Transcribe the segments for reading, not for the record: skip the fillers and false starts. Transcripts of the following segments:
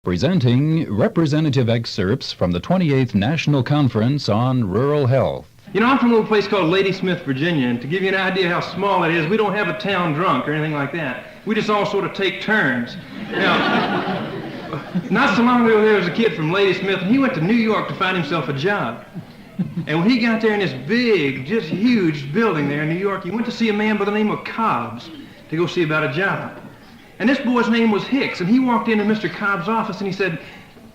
presenting representative excerpts from the 28th National Conference on Rural Health. You know, I'm from a little place called Ladysmith, Virginia, and to give you an idea how small it is, we don't have a town drunk or anything like that. We just all sort of take turns. Now, not so long ago, there was a kid from Ladysmith, and he went to New York to find himself a job. And when he got there in this big, just huge building there in New York, he went to see a man by the name of Cobbs to go see about a job. And this boy's name was Hicks, and he walked into Mr. Cobb's office and he said,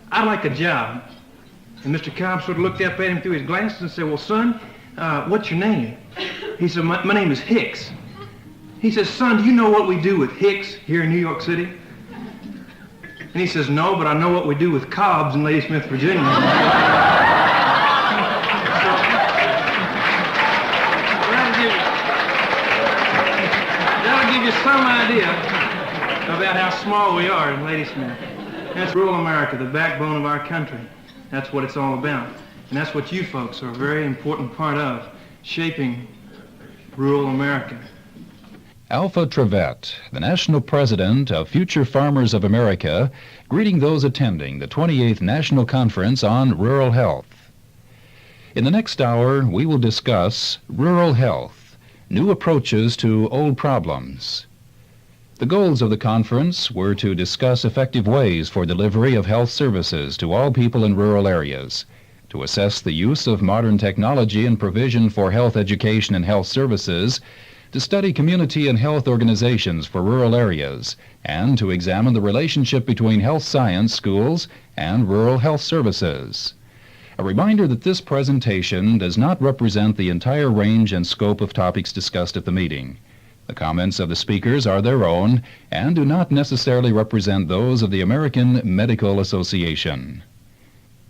"I'd like a job." And Mr. Cobb sort of looked up at him through his glasses and said, "Well, son, what's your name?" He said, my name is Hicks." He says, "Son, do you know what we do with Hicks here in New York City?" And he says, "No, but I know what we do with Cobbs in Ladysmith, Virginia." That'll give you some idea about how small we are in Ladysmith. That's rural America, the backbone of our country. That's what it's all about. And that's what you folks are a very important part of, shaping rural America. Alpha Trevette, the national president of Future Farmers of America, greeting those attending the 28th National Conference on Rural Health. In the next hour, we will discuss rural health, new approaches to old problems. The goals of the conference were to discuss effective ways for delivery of health services to all people in rural areas, to assess the use of modern technology and provision for health education and health services, to study community and health organizations for rural areas, and to examine the relationship between health science schools and rural health services. A reminder that this presentation does not represent the entire range and scope of topics discussed at the meeting. The comments of the speakers are their own and do not necessarily represent those of the American Medical Association.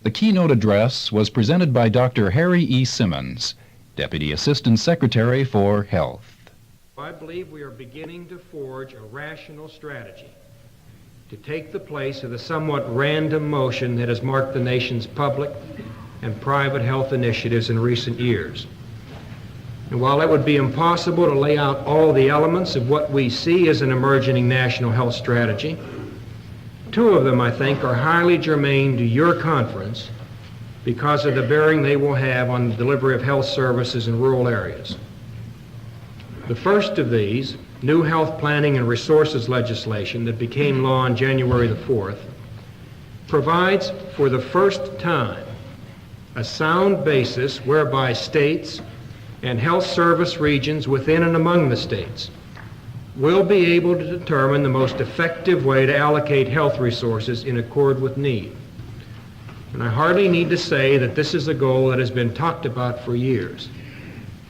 The keynote address was presented by Dr. Harry E. Simmons, Deputy Assistant Secretary for Health. I believe we are beginning to forge a rational strategy to take the place of the somewhat random motion that has marked the nation's public and private health initiatives in recent years. And while it would be impossible to lay out all the elements of what we see as an emerging national health strategy, two of them, I think, are highly germane to your conference because of the bearing they will have on the delivery of health services in rural areas. The first of these, new health planning and resources legislation that became law on January the 4th, provides for the first time a sound basis whereby states and health service regions within and among the states will be able to determine the most effective way to allocate health resources in accord with need. And I hardly need to say that this is a goal that has been talked about for years,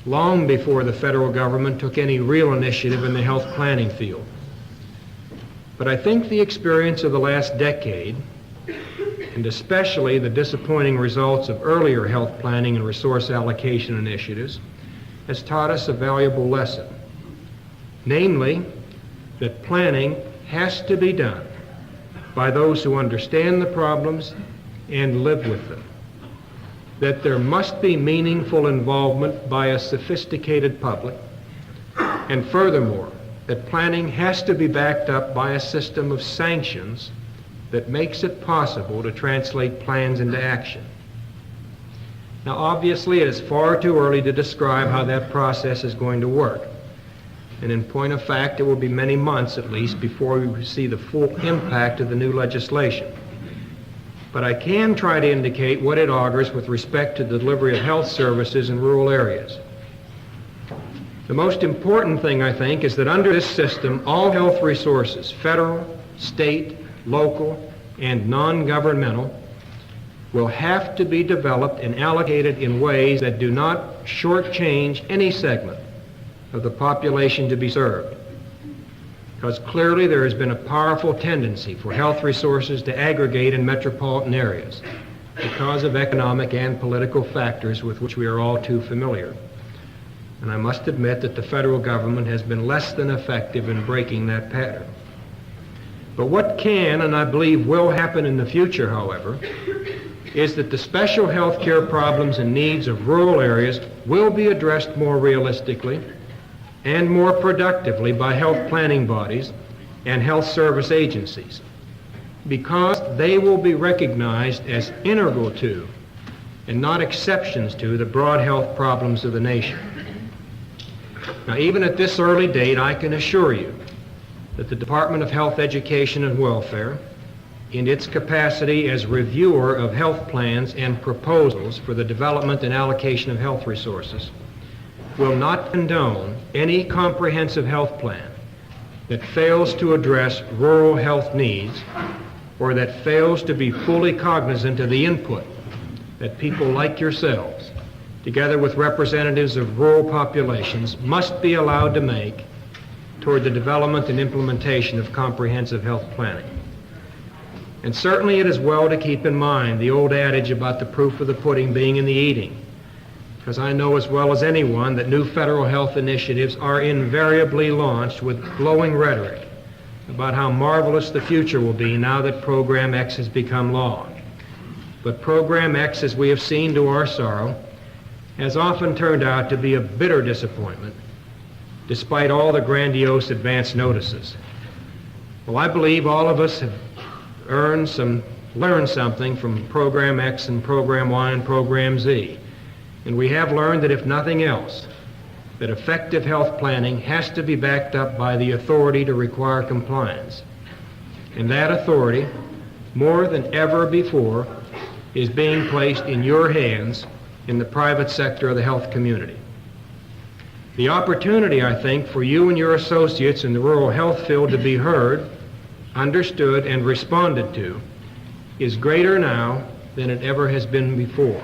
long before the federal government took any real initiative in the health planning field. But I think the experience of the last decade, and especially the disappointing results of earlier health planning and resource allocation initiatives, has taught us a valuable lesson. Namely, that planning has to be done by those who understand the problems and live with them. That there must be meaningful involvement by a sophisticated public, and furthermore, that planning has to be backed up by a system of sanctions that makes it possible to translate plans into action. Now, obviously, it is far too early to describe how that process is going to work. And in point of fact, it will be many months at least before we see the full impact of the new legislation. But I can try to indicate what it augurs with respect to the delivery of health services in rural areas. The most important thing, I think, is that under this system, all health resources, federal, state, local, and non-governmental, will have to be developed and allocated in ways that do not shortchange any segment of the population to be served. Because clearly there has been a powerful tendency for health resources to aggregate in metropolitan areas because of economic and political factors with which we are all too familiar. And I must admit that the federal government has been less than effective in breaking that pattern. But what can, and I believe will happen in the future, however, is that the special health care problems and needs of rural areas will be addressed more realistically and more productively by health planning bodies and health service agencies, because they will be recognized as integral to and not exceptions to the broad health problems of the nation. Now, even at this early date, I can assure you that the Department of Health, Education, and Welfare, in its capacity as reviewer of health plans and proposals for the development and allocation of health resources, will not condone any comprehensive health plan that fails to address rural health needs or that fails to be fully cognizant of the input that people like yourselves, together with representatives of rural populations, must be allowed to make toward the development and implementation of comprehensive health planning. And certainly it is well to keep in mind the old adage about the proof of the pudding being in the eating, because I know as well as anyone that new federal health initiatives are invariably launched with glowing rhetoric about how marvelous the future will be now that Program X has become law. But Program X, as we have seen to our sorrow, has often turned out to be a bitter disappointment, despite all the grandiose advance notices. Well, I believe all of us have learned something from Program X and Program Y and Program Z. And we have learned that if nothing else, that effective health planning has to be backed up by the authority to require compliance. And that authority, more than ever before, is being placed in your hands in the private sector of the health community. The opportunity, I think, for you and your associates in the rural health field to be heard, understood, and responded to is greater now than it ever has been before.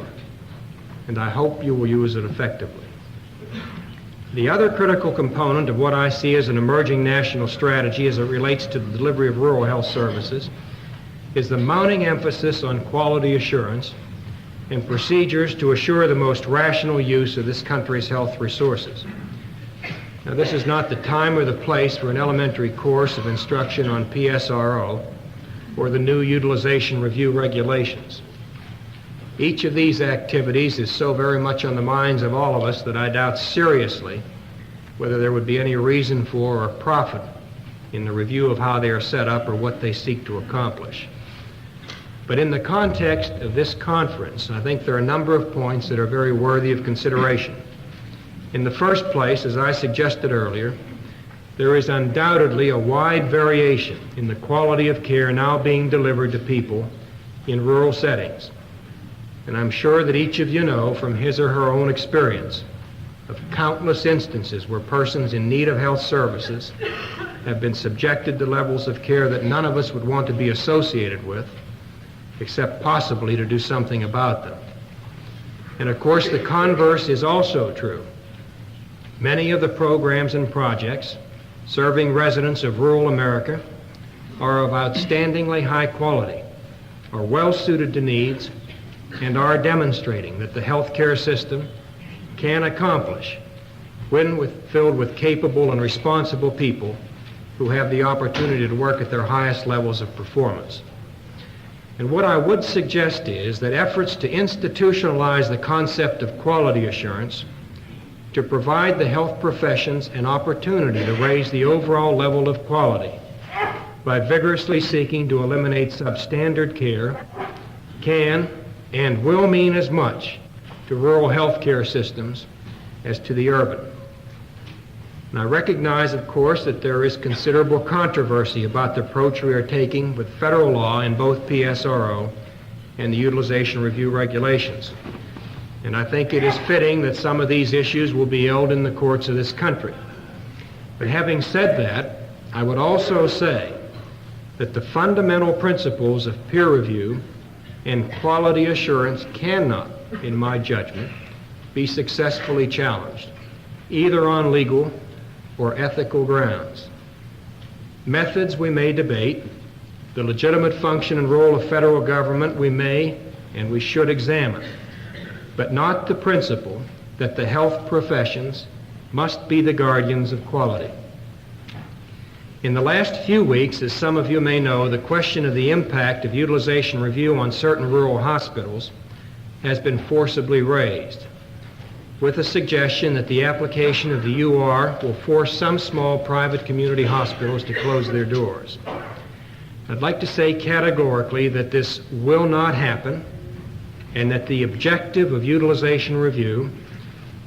And I hope you will use it effectively. The other critical component of what I see as an emerging national strategy as it relates to the delivery of rural health services is the mounting emphasis on quality assurance and procedures to assure the most rational use of this country's health resources. Now, this is not the time or the place for an elementary course of instruction on PSRO or the new utilization review regulations. Each of these activities is so very much on the minds of all of us that I doubt seriously whether there would be any reason for or profit in the review of how they are set up or what they seek to accomplish. But in the context of this conference, I think there are a number of points that are very worthy of consideration. In the first place, as I suggested earlier, there is undoubtedly a wide variation in the quality of care now being delivered to people in rural settings. And I'm sure that each of you know from his or her own experience of countless instances where persons in need of health services have been subjected to levels of care that none of us would want to be associated with, except possibly to do something about them. And of course, the converse is also true. Many of the programs and projects serving residents of rural America are of outstandingly high quality, are well suited to needs, and are demonstrating that the healthcare system can accomplish when filled with capable and responsible people who have the opportunity to work at their highest levels of performance. And what I would suggest is that efforts to institutionalize the concept of quality assurance, to provide the health professions an opportunity to raise the overall level of quality by vigorously seeking to eliminate substandard care, can and will mean as much to rural health care systems as to the urban. And I recognize, of course, that there is considerable controversy about the approach we are taking with federal law in both PSRO and the utilization review regulations. And I think it is fitting that some of these issues will be held in the courts of this country. But having said that, I would also say that the fundamental principles of peer review and quality assurance cannot, in my judgment, be successfully challenged, either on legal or ethical grounds. Methods we may debate, the legitimate function and role of federal government we may and we should examine, but not the principle that the health professions must be the guardians of quality. In the last few weeks, as some of you may know, the question of the impact of utilization review on certain rural hospitals has been forcibly raised, with a suggestion that the application of the UR will force some small private community hospitals to close their doors. I'd like to say categorically that this will not happen, and that the objective of utilization review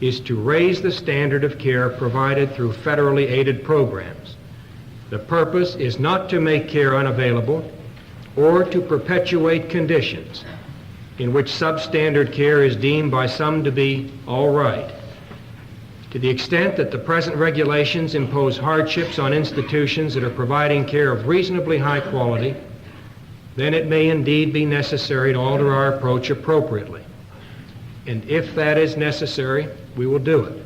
is to raise the standard of care provided through federally aided programs. The purpose is not to make care unavailable or to perpetuate conditions in which substandard care is deemed by some to be all right. To the extent that the present regulations impose hardships on institutions that are providing care of reasonably high quality, then it may indeed be necessary to alter our approach appropriately. And if that is necessary, we will do it.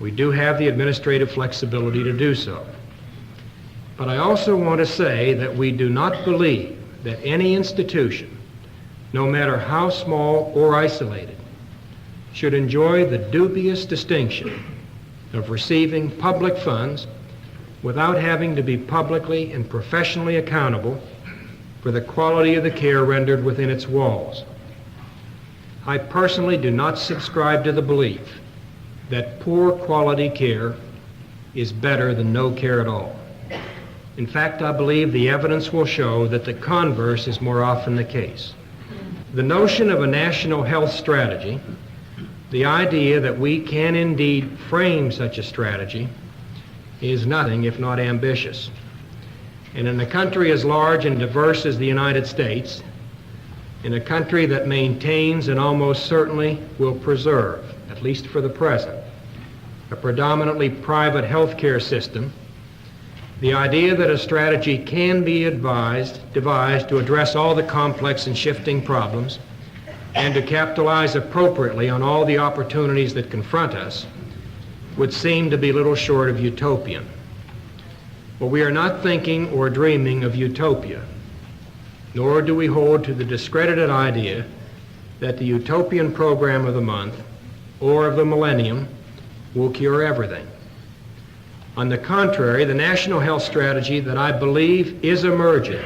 We do have the administrative flexibility to do so. But I also want to say that we do not believe that any institution, no matter how small or isolated, should enjoy the dubious distinction of receiving public funds without having to be publicly and professionally accountable for the quality of the care rendered within its walls. I personally do not subscribe to the belief that poor quality care is better than no care at all. In fact, I believe the evidence will show that the converse is more often the case. The notion of a national health strategy, the idea that we can indeed frame such a strategy, is nothing if not ambitious. And in a country as large and diverse as the United States, in a country that maintains and almost certainly will preserve, at least for the present, a predominantly private health care system, the idea that a strategy can be devised to address all the complex and shifting problems and to capitalize appropriately on all the opportunities that confront us would seem to be little short of utopian. But we are not thinking or dreaming of utopia, nor do we hold to the discredited idea that the utopian program of the month or of the millennium will cure everything. On the contrary, the national health strategy that I believe is emerging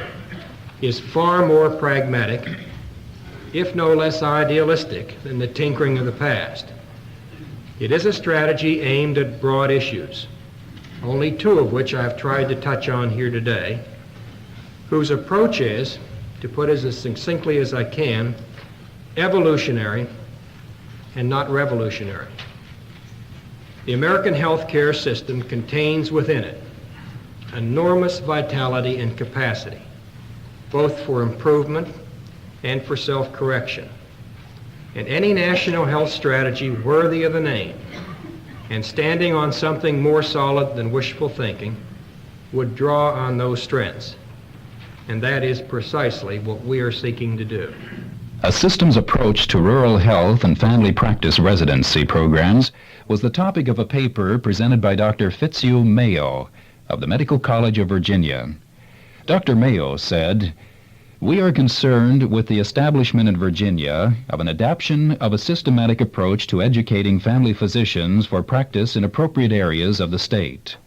is far more pragmatic, if no less idealistic, than the tinkering of the past. It is a strategy aimed at broad issues, only two of which I've tried to touch on here today, whose approach is, to put it as succinctly as I can, evolutionary and not revolutionary. The American healthcare system contains within it enormous vitality and capacity, both for improvement and for self-correction. And any national health strategy worthy of the name and standing on something more solid than wishful thinking would draw on those strengths. And that is precisely what we are seeking to do. A systems approach to rural health and family practice residency programs was the topic of a paper presented by Dr. Fitzhugh Mayo of the Medical College of Virginia. Dr. Mayo said, "We are concerned with the establishment in Virginia of an adaptation of a systematic approach to educating family physicians for practice in appropriate areas of the state.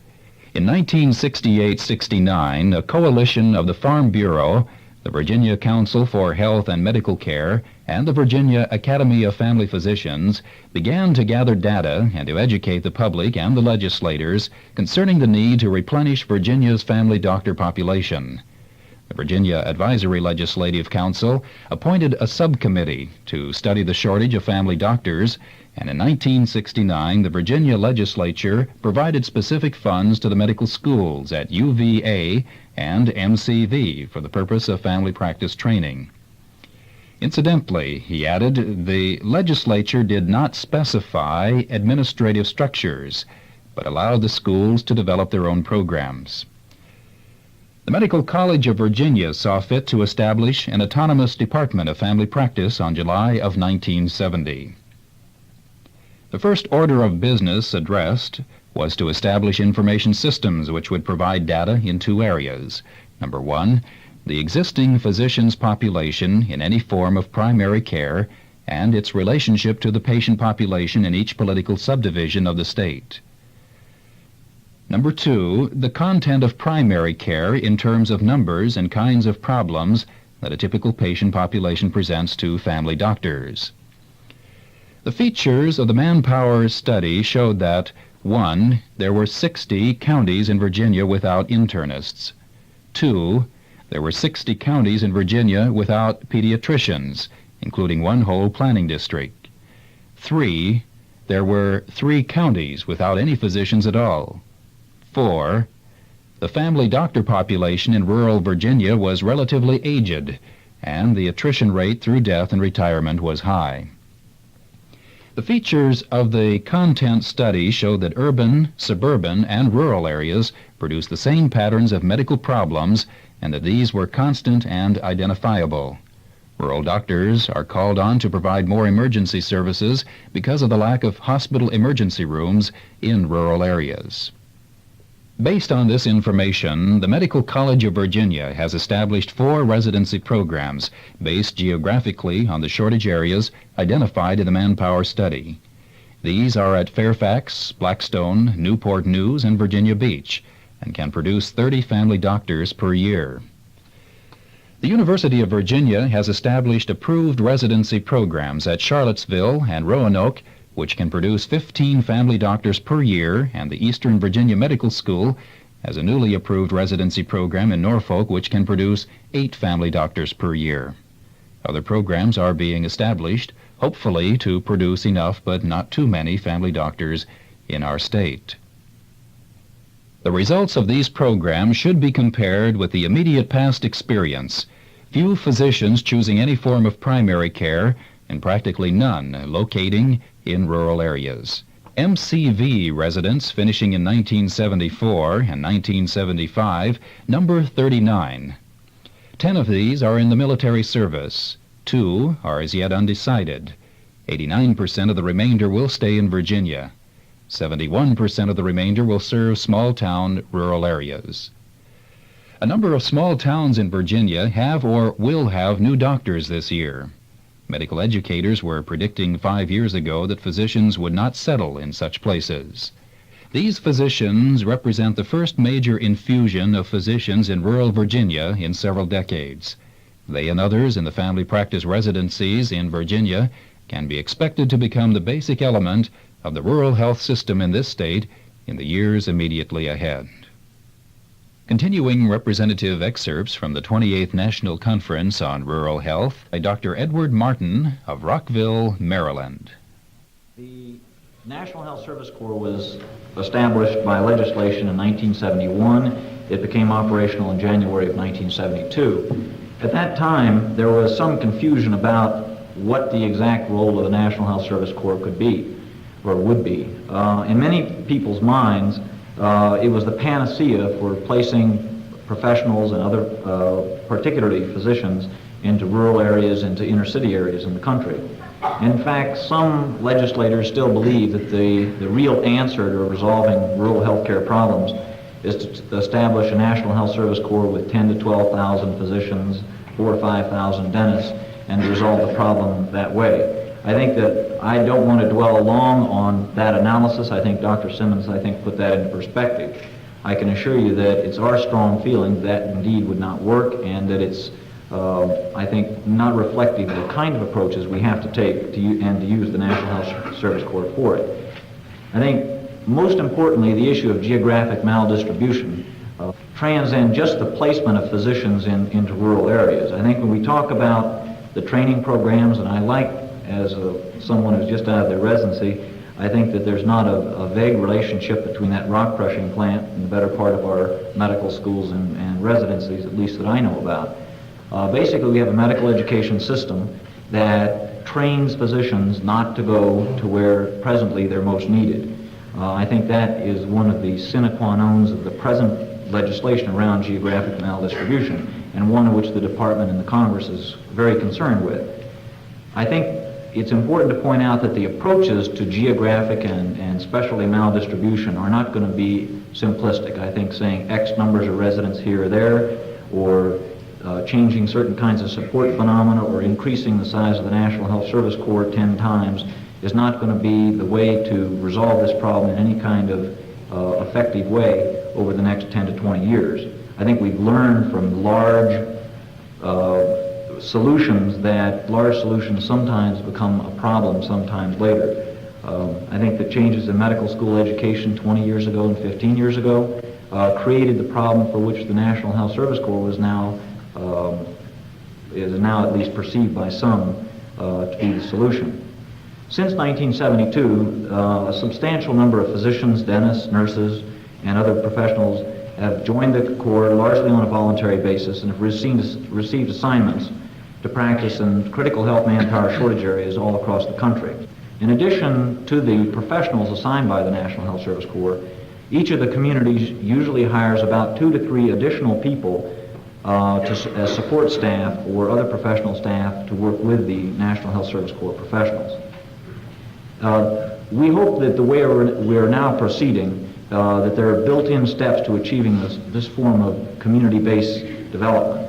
In 1968-69, a coalition of the Farm Bureau, the Virginia Council for Health and Medical Care, and the Virginia Academy of Family Physicians began to gather data and to educate the public and the legislators concerning the need to replenish Virginia's family doctor population. The Virginia Advisory Legislative Council appointed a subcommittee to study the shortage of family doctors, and in 1969 the Virginia legislature provided specific funds to the medical schools at UVA and MCV for the purpose of family practice training. Incidentally, he added, the legislature did not specify administrative structures, but allowed the schools to develop their own programs. The Medical College of Virginia saw fit to establish an autonomous department of family practice on July of 1970. The first order of business addressed was to establish information systems which would provide data in two areas. Number one, the existing physicians' population in any form of primary care and its relationship to the patient population in each political subdivision of the state. Number two, the content of primary care in terms of numbers and kinds of problems that a typical patient population presents to family doctors. The features of the manpower study showed that 1. There were 60 counties in Virginia without internists. 2. There were 60 counties in Virginia without pediatricians, including one whole planning district. 3. There were 3 counties without any physicians at all. 4. The family doctor population in rural Virginia was relatively aged, and the attrition rate through death and retirement was high. The features of the content study showed that urban, suburban, and rural areas produced the same patterns of medical problems, and that these were constant and identifiable. Rural doctors are called on to provide more emergency services because of the lack of hospital emergency rooms in rural areas. Based on this information, the Medical College of Virginia has established 4 residency programs based geographically on the shortage areas identified in the manpower study. These are at Fairfax, Blackstone, Newport News, and Virginia Beach, and can produce 30 family doctors per year. The University of Virginia has established approved residency programs at Charlottesville and Roanoke, which can produce 15 family doctors per year, and the Eastern Virginia Medical School has a newly approved residency program in Norfolk, which can produce 8 family doctors per year. Other programs are being established, hopefully to produce enough but not too many family doctors in our state. The results of these programs should be compared with the immediate past experience. Few physicians choosing any form of primary care, and practically none locating in rural areas. MCV residents finishing in 1974 and 1975 number 39. 10 of these are in the military service. 2 are as yet undecided. 89% of the remainder will stay in Virginia. 71% of the remainder will serve small-town rural areas. A number of small towns in Virginia have or will have new doctors this year. Medical educators were predicting 5 years ago that physicians would not settle in such places. These physicians represent the first major infusion of physicians in rural Virginia in several decades. They and others in the family practice residencies in Virginia can be expected to become the basic element of the rural health system in this state in the years immediately ahead. Continuing representative excerpts from the 28th National Conference on Rural Health by Dr. Edward Martin of Rockville, Maryland. The National Health Service Corps was established by legislation in 1971. It became operational in January of 1972. At that time, there was some confusion about what the exact role of the National Health Service Corps could be, or would be. In many people's minds, it was the panacea for placing professionals and other, particularly physicians, into rural areas, into inner city areas in the country. In fact, some legislators still believe that the real answer to resolving rural health care problems is to establish a National Health Service Corps with 10 to 12,000 physicians, 4,000 or 5,000 dentists, and to resolve the problem that way. I think that I don't want to dwell long on that analysis. I think Dr. Simmons, put that into perspective. I can assure you that it's our strong feeling that indeed would not work, and that it's, not reflective of the kind of approaches we have to take to use the National Health Service Corps for it. I think most importantly, the issue of geographic maldistribution transcends just the placement of physicians into rural areas. I think when we talk about the training programs, and I like, as someone who's just out of their residency, I think that there's not a vague relationship between that rock crushing plant and the better part of our medical schools and residencies, at least that I know about. Basically, we have a medical education system that trains physicians not to go to where presently they're most needed. I think that is one of the sine qua nons of the present legislation around geographic maldistribution, and one which the Department and the Congress is very concerned with. I think it's important to point out that the approaches to geographic and specialty maldistribution are not going to be simplistic. I think saying X numbers of residents here or there, or changing certain kinds of support phenomena, or increasing the size of the National Health Service Corps 10 times is not going to be the way to resolve this problem in any kind of effective way over the next 10 to 20 years. I think we've learned from large solutions that large solutions sometimes become a problem sometimes later. I think the changes in medical school education 20 years ago and 15 years ago created the problem for which the National Health Service Corps was now is now at least perceived by some to be the solution. Since 1972, a substantial number of physicians, dentists, nurses, and other professionals have joined the Corps largely on a voluntary basis and have received assignments to practice in critical health manpower shortage areas all across the country. In addition to the professionals assigned by the National Health Service Corps, each of the communities usually hires about 2 to 3 additional people as support staff or other professional staff to work with the National Health Service Corps professionals. We hope that the way we are now proceeding, that there are built-in steps to achieving this form of community-based development.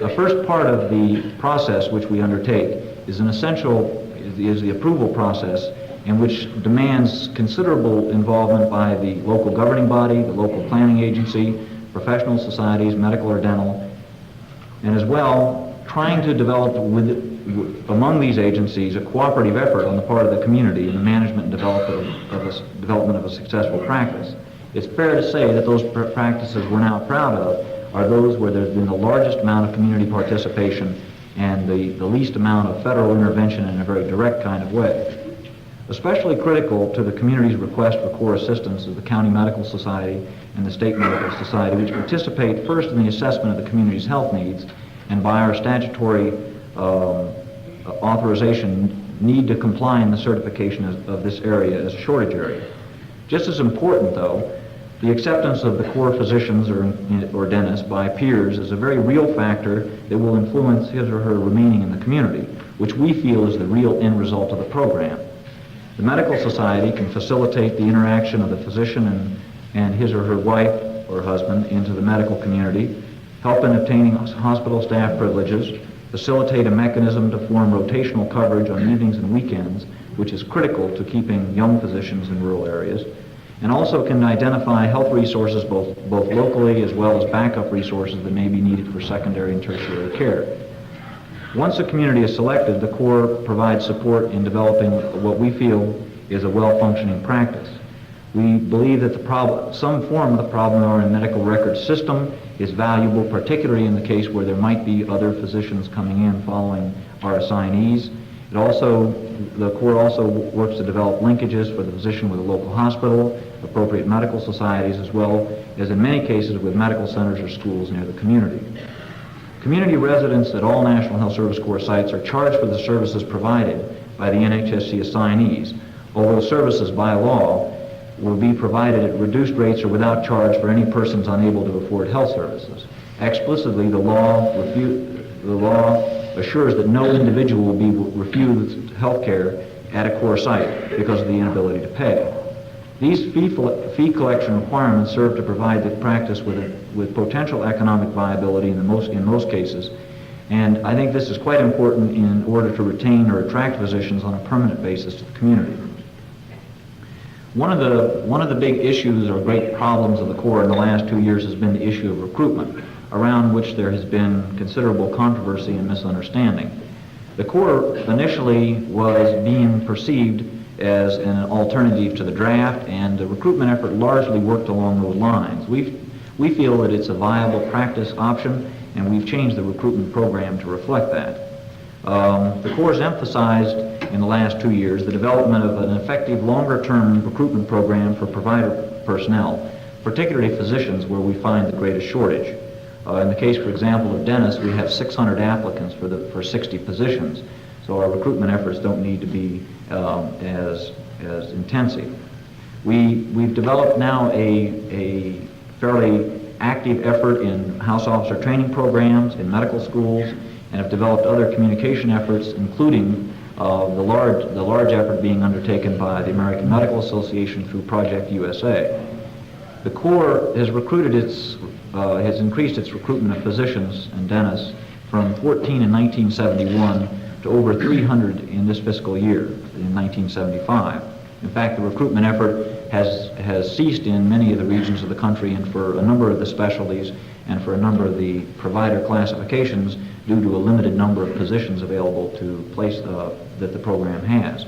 The first part of the process which we undertake is the approval process, in which demands considerable involvement by the local governing body, the local planning agency, professional societies, medical or dental, and as well trying to develop among these agencies a cooperative effort on the part of the community in the management and development of a successful practice. It's fair to say that those practices we're now proud of are those where there's been the largest amount of community participation and the least amount of federal intervention in a very direct kind of way. Especially critical to the community's request for Corps assistance is the County Medical Society and the State Medical Society, which participate first in the assessment of the community's health needs, and by our statutory authorization need to comply in the certification of this area as a shortage area. Just as important, though, the acceptance of the Corps physicians or dentists by peers is a very real factor that will influence his or her remaining in the community, which we feel is the real end result of the program. The Medical Society can facilitate the interaction of the physician and his or her wife or husband into the medical community, help in obtaining hospital staff privileges, facilitate a mechanism to form rotational coverage on evenings and weekends, which is critical to keeping young physicians in rural areas, and also can identify health resources both locally as well as backup resources that may be needed for secondary and tertiary care. Once a community is selected, the Corps provides support in developing what we feel is a well-functioning practice. We believe that some form of the problem in our medical record system is valuable, particularly in the case where there might be other physicians coming in following our assignees. The Corps also works to develop linkages for the physician with a local hospital, appropriate medical societies, as well as in many cases with medical centers or schools near the community. Community residents at all National Health Service Corps sites are charged for the services provided by the NHSC assignees, although services by law will be provided at reduced rates or without charge for any persons unable to afford health services. Explicitly, the law assures that no individual will be refused health care at a Corps site because of the inability to pay. These fee collection requirements serve to provide the practice with potential economic viability in most cases, and I think this is quite important in order to retain or attract physicians on a permanent basis to the community. One of the big issues or great problems of the Corps in the last 2 years has been the issue of recruitment, around which there has been considerable controversy and misunderstanding. The Corps initially was being perceived as an alternative to the draft, and the recruitment effort largely worked along those lines. We feel that it's a viable practice option, and we've changed the recruitment program to reflect that. The Corps has emphasized in the last 2 years the development of an effective longer-term recruitment program for provider personnel, particularly physicians where we find the greatest shortage. In the case, for example, of dentists, we have 600 applicants for 60 positions, so our recruitment efforts don't need to be as intensive. We've developed now a fairly active effort in house officer training programs, in medical schools, and have developed other communication efforts, including the large effort being undertaken by the American Medical Association through Project USA. The Corps has increased its recruitment of physicians and dentists from 14 in 1971 to over 300 in this fiscal year, in 1975. In fact, the recruitment effort has ceased in many of the regions of the country and for a number of the specialties and for a number of the provider classifications due to a limited number of positions available to place that the program has.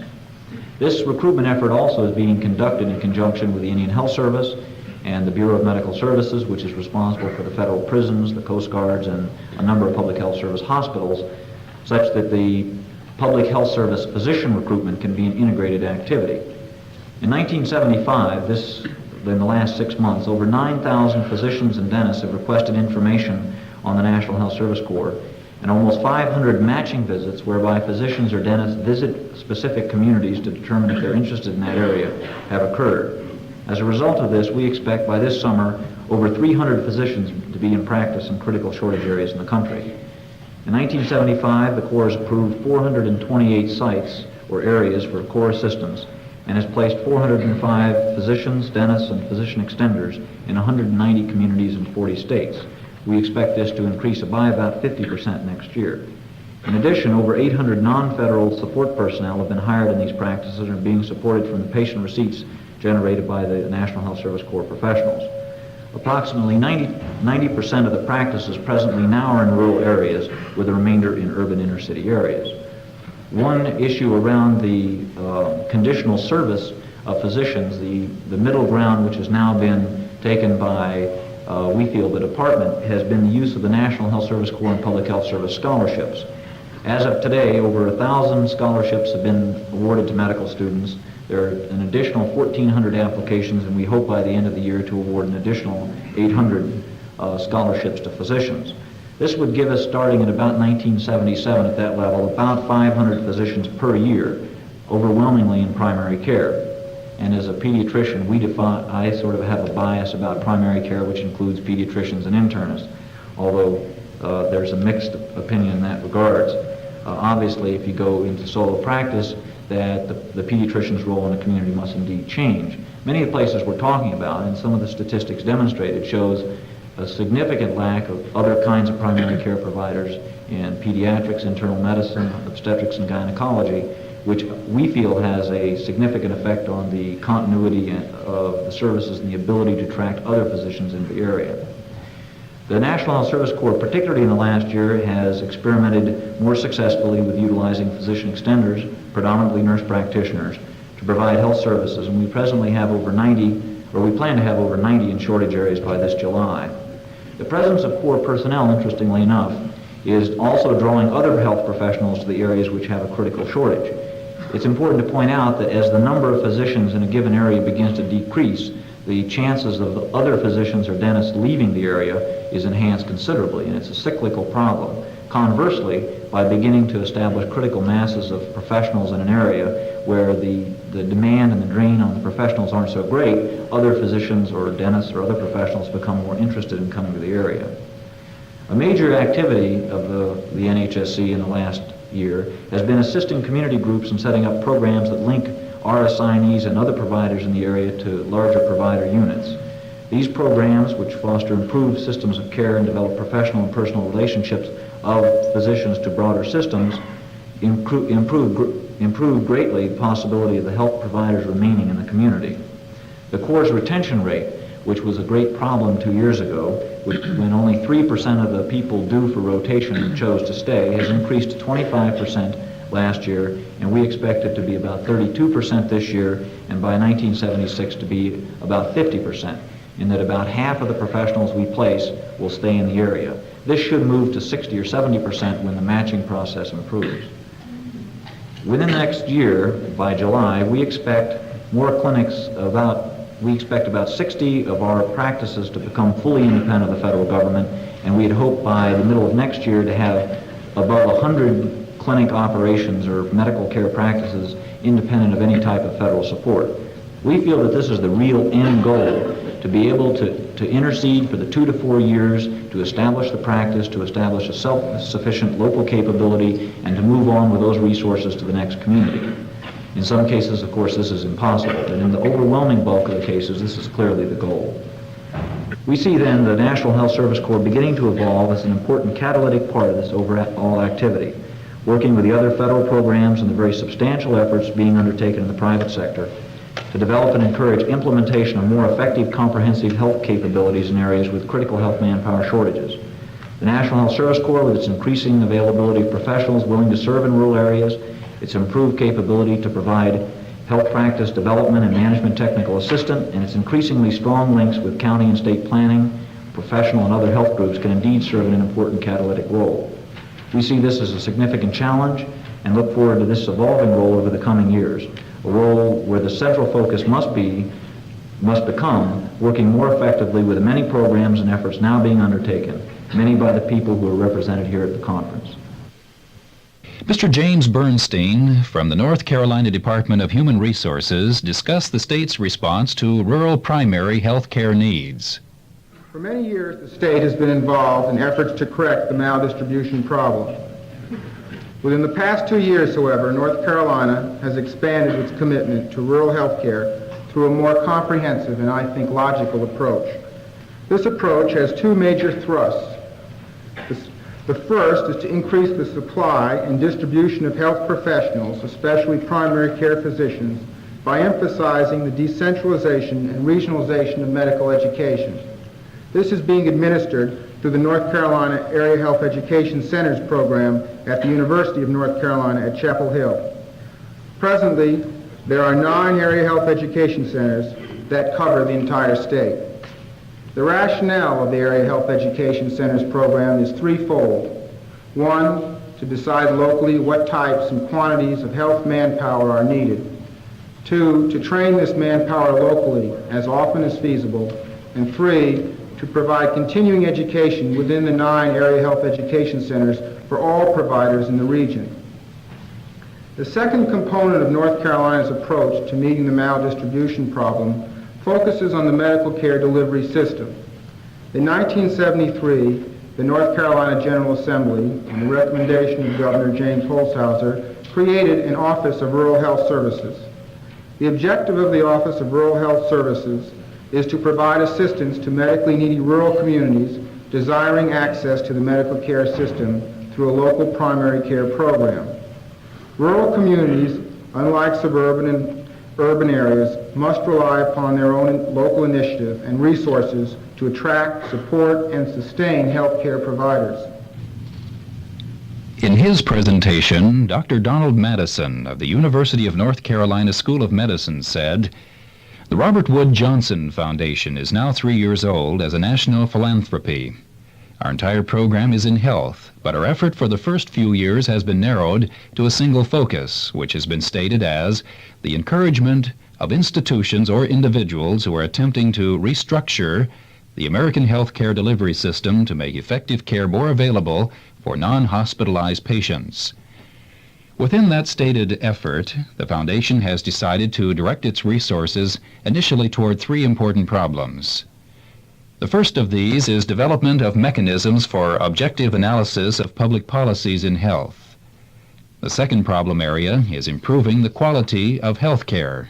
This recruitment effort also is being conducted in conjunction with the Indian Health Service and the Bureau of Medical Services, which is responsible for the federal prisons, the Coast Guards, and a number of public health service hospitals, such that the public health service physician recruitment can be an integrated activity. In 1975, in the last 6 months, over 9,000 physicians and dentists have requested information on the National Health Service Corps, and almost 500 matching visits whereby physicians or dentists visit specific communities to determine if they're interested in that area have occurred. As a result of this, we expect by this summer over 300 physicians to be in practice in critical shortage areas in the country. In 1975, the Corps has approved 428 sites or areas for Corps systems and has placed 405 physicians, dentists, and physician extenders in 190 communities in 40 states. We expect this to increase by about 50% next year. In addition, over 800 non-federal support personnel have been hired in these practices and are being supported from the patient receipts generated by the National Health Service Corps professionals. Approximately 90% of the practices presently now are in rural areas, with the remainder in urban inner city areas. One issue around the conditional service of physicians, the middle ground which has now been taken by, we feel, the department, has been the use of the National Health Service Corps and Public Health Service scholarships. As of today, over 1,000 scholarships have been awarded to medical students. There are an additional 1,400 applications, and we hope by the end of the year to award an additional 800 scholarships to physicians. This would give us, starting at about 1977 at that level, about 500 physicians per year, overwhelmingly in primary care. And as a pediatrician, I sort of have a bias about primary care, which includes pediatricians and internists, although there's a mixed opinion in that regards. Obviously, if you go into solo practice, that the pediatrician's role in the community must indeed change. Many of the places we're talking about, and some of the statistics demonstrated, shows a significant lack of other kinds of primary care providers in pediatrics, internal medicine, obstetrics, and gynecology, which we feel has a significant effect on the continuity of the services and the ability to attract other physicians into the area. The National Health Service Corps, particularly in the last year, has experimented more successfully with utilizing physician extenders, predominantly nurse practitioners, to provide health services, and we presently have over 90, or we plan to have over 90 in shortage areas by this July. The presence of Corps personnel, interestingly enough, is also drawing other health professionals to the areas which have a critical shortage. It's important to point out that as the number of physicians in a given area begins to decrease, the chances of the other physicians or dentists leaving the area is enhanced considerably, and it's a cyclical problem. Conversely, by beginning to establish critical masses of professionals in an area where the demand and the drain on the professionals aren't so great, other physicians or dentists or other professionals become more interested in coming to the area. A major activity of the NHSC in the last year has been assisting community groups in setting up programs that link our assignees and other providers in the area to larger provider units. These programs, which foster improved systems of care and develop professional and personal relationships of physicians to broader systems, improve greatly the possibility of the health providers remaining in the community. The Corps' retention rate, which was a great problem 2 years ago, when only 3% of the people due for rotation chose to stay, has increased to 25% last year, and we expect it to be about 32% this year, and by 1976 to be about 50%, in that about half of the professionals we place will stay in the area. This should move to 60 or 70% when the matching process improves. Within the next year, by July, we expect more clinics, we expect about 60 of our practices to become fully independent of the federal government, and we'd hope by the middle of next year to have above 100 clinic operations or medical care practices independent of any type of federal support. We feel that this is the real end goal, to be able to intercede for the 2 to 4 years, to establish the practice, to establish a self-sufficient local capability, and to move on with those resources to the next community. In some cases, of course, this is impossible, but in the overwhelming bulk of the cases, this is clearly the goal. We see then the National Health Service Corps beginning to evolve as an important catalytic part of this overall activity, working with the other federal programs and the very substantial efforts being undertaken in the private sector to develop and encourage implementation of more effective comprehensive health capabilities in areas with critical health manpower shortages. The National Health Service Corps, with its increasing availability of professionals willing to serve in rural areas, its improved capability to provide health practice development and management technical assistant, and its increasingly strong links with county and state planning, professional and other health groups can indeed serve an important catalytic role. We see this as a significant challenge and look forward to this evolving role over the coming years, a role where the central focus must become working more effectively with the many programs and efforts now being undertaken, many by the people who are represented here at the conference. Mr. James Bernstein from the North Carolina Department of Human Resources discussed the state's response to rural primary health care needs. For many years, the state has been involved in efforts to correct the maldistribution problem. Within the past 2 years, however, North Carolina has expanded its commitment to rural health care through a more comprehensive and, I think, logical approach. This approach has two major thrusts. The first is to increase the supply and distribution of health professionals, especially primary care physicians, by emphasizing the decentralization and regionalization of medical education. This is being administered through the North Carolina Area Health Education Centers program at the University of North Carolina at Chapel Hill. Presently, there are 9 area health education centers that cover the entire state. The rationale of the Area Health Education Centers program is threefold. 1, to decide locally what types and quantities of health manpower are needed. 2, to train this manpower locally as often as feasible. And 3, to provide continuing education within the 9 area health education centers for all providers in the region. The second component of North Carolina's approach to meeting the maldistribution problem focuses on the medical care delivery system. In 1973, the North Carolina General Assembly, on the recommendation of Governor James Holshouser, created an Office of Rural Health Services. The objective of the Office of Rural Health Services is to provide assistance to medically needy rural communities desiring access to the medical care system through a local primary care program. Rural communities, unlike suburban and urban areas, must rely upon their own local initiative and resources to attract, support, and sustain health care providers. In his presentation, Dr. Donald Madison of the University of North Carolina School of Medicine said, "The Robert Wood Johnson Foundation is now 3 years old as a national philanthropy. Our entire program is in health, but our effort for the first few years has been narrowed to a single focus, which has been stated as the encouragement of institutions or individuals who are attempting to restructure the American healthcare delivery system to make effective care more available for non-hospitalized patients." Within that stated effort, the Foundation has decided to direct its resources initially toward 3 important problems. The first of these is development of mechanisms for objective analysis of public policies in health. The second problem area is improving the quality of health care.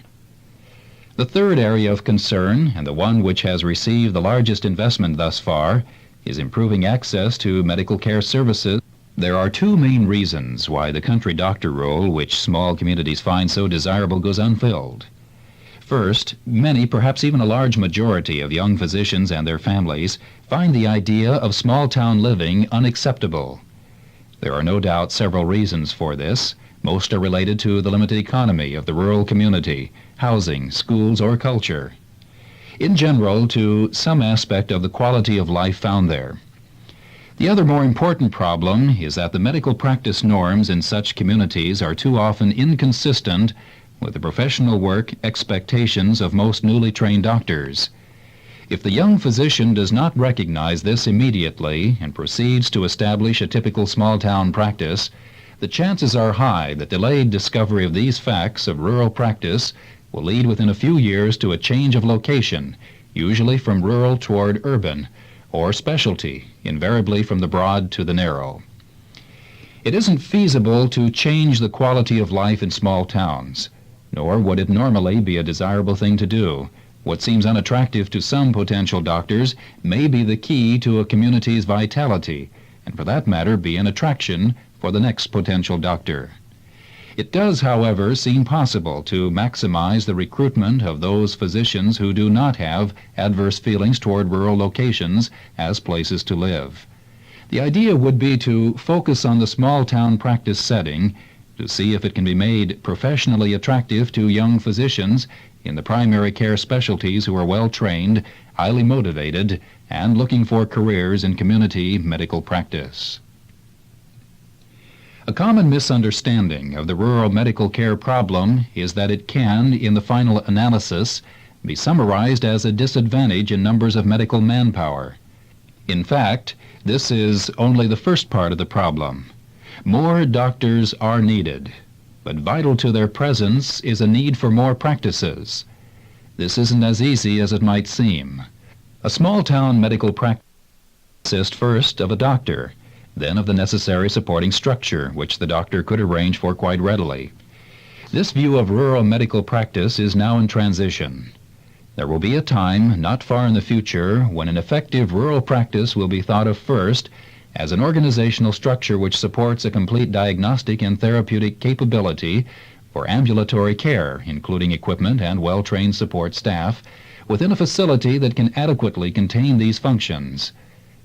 The third area of concern, and the one which has received the largest investment thus far, is improving access to medical care services. There are 2 main reasons why the country doctor role, which small communities find so desirable, goes unfilled. First, many, perhaps even a large majority of young physicians and their families find the idea of small-town living unacceptable. There are no doubt several reasons for this. Most are related to the limited economy of the rural community, housing, schools, or culture. In general, to some aspect of the quality of life found there. The other more important problem is that the medical practice norms in such communities are too often inconsistent with the professional work expectations of most newly trained doctors. If the young physician does not recognize this immediately and proceeds to establish a typical small-town practice, the chances are high that delayed discovery of these facts of rural practice will lead within a few years to a change of location, usually from rural toward urban, or specialty, invariably from the broad to the narrow. It isn't feasible to change the quality of life in small towns, nor would it normally be a desirable thing to do. What seems unattractive to some potential doctors may be the key to a community's vitality, and for that matter be an attraction for the next potential doctor. It does, however, seem possible to maximize the recruitment of those physicians who do not have adverse feelings toward rural locations as places to live. The idea would be to focus on the small-town practice setting to see if it can be made professionally attractive to young physicians in the primary care specialties who are well trained, highly motivated, and looking for careers in community medical practice. A common misunderstanding of the rural medical care problem is that it can, in the final analysis, be summarized as a disadvantage in numbers of medical manpower. In fact, this is only the first part of the problem. More doctors are needed, but vital to their presence is a need for more practices. This isn't as easy as it might seem. A small-town medical practice consists first of a doctor, then of the necessary supporting structure, which the doctor could arrange for quite readily. This view of rural medical practice is now in transition. There will be a time, not far in the future, when an effective rural practice will be thought of first as an organizational structure which supports a complete diagnostic and therapeutic capability for ambulatory care, including equipment and well-trained support staff, within a facility that can adequately contain these functions.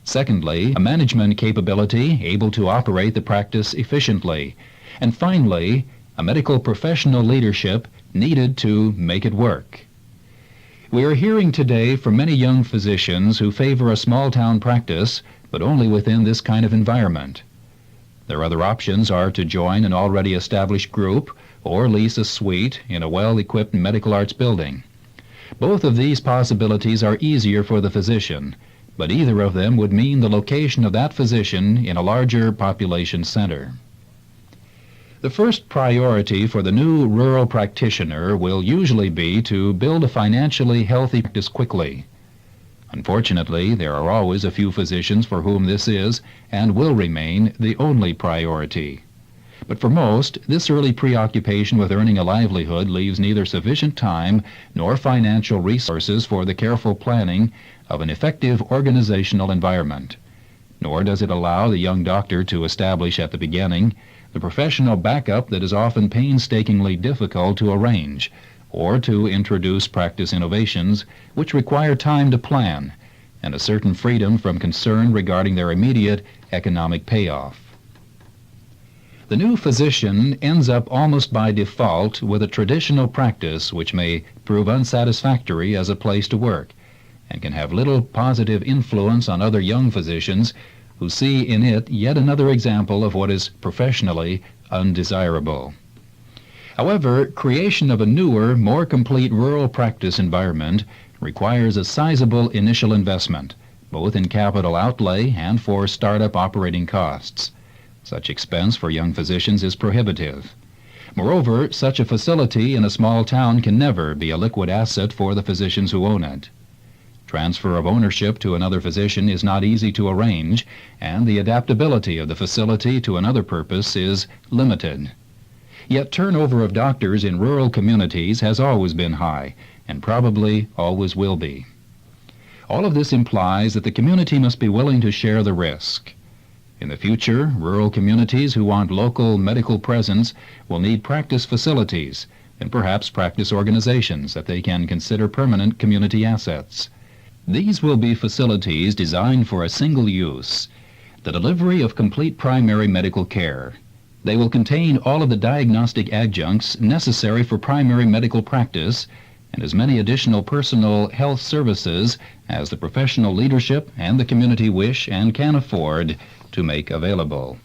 Secondly, a management capability able to operate the practice efficiently. And finally, a medical professional leadership needed to make it work. We are hearing today from many young physicians who favor a small-town practice, but only within this kind of environment. Their other options are to join an already established group or lease a suite in a well-equipped medical arts building. Both of these possibilities are easier for the physician, but either of them would mean the location of that physician in a larger population center. The first priority for the new rural practitioner will usually be to build a financially healthy practice quickly. Unfortunately, there are always a few physicians for whom this is and will remain the only priority. But for most, this early preoccupation with earning a livelihood leaves neither sufficient time nor financial resources for the careful planning of an effective organizational environment. Nor does it allow the young doctor to establish at the beginning the professional backup that is often painstakingly difficult to arrange, or to introduce practice innovations which require time to plan and a certain freedom from concern regarding their immediate economic payoff. The new physician ends up almost by default with a traditional practice which may prove unsatisfactory as a place to work and can have little positive influence on other young physicians who see in it yet another example of what is professionally undesirable. However, creation of a newer, more complete rural practice environment requires a sizable initial investment, both in capital outlay and for startup operating costs. Such expense for young physicians is prohibitive. Moreover, such a facility in a small town can never be a liquid asset for the physicians who own it. Transfer of ownership to another physician is not easy to arrange, and the adaptability of the facility to another purpose is limited. Yet turnover of doctors in rural communities has always been high, and probably always will be. All of this implies that the community must be willing to share the risk. In the future, rural communities who want local medical presence will need practice facilities and perhaps practice organizations that they can consider permanent community assets. These will be facilities designed for a single use, the delivery of complete primary medical care. They will contain all of the diagnostic adjuncts necessary for primary medical practice and as many additional personal health services as the professional leadership and the community wish and can afford to make available.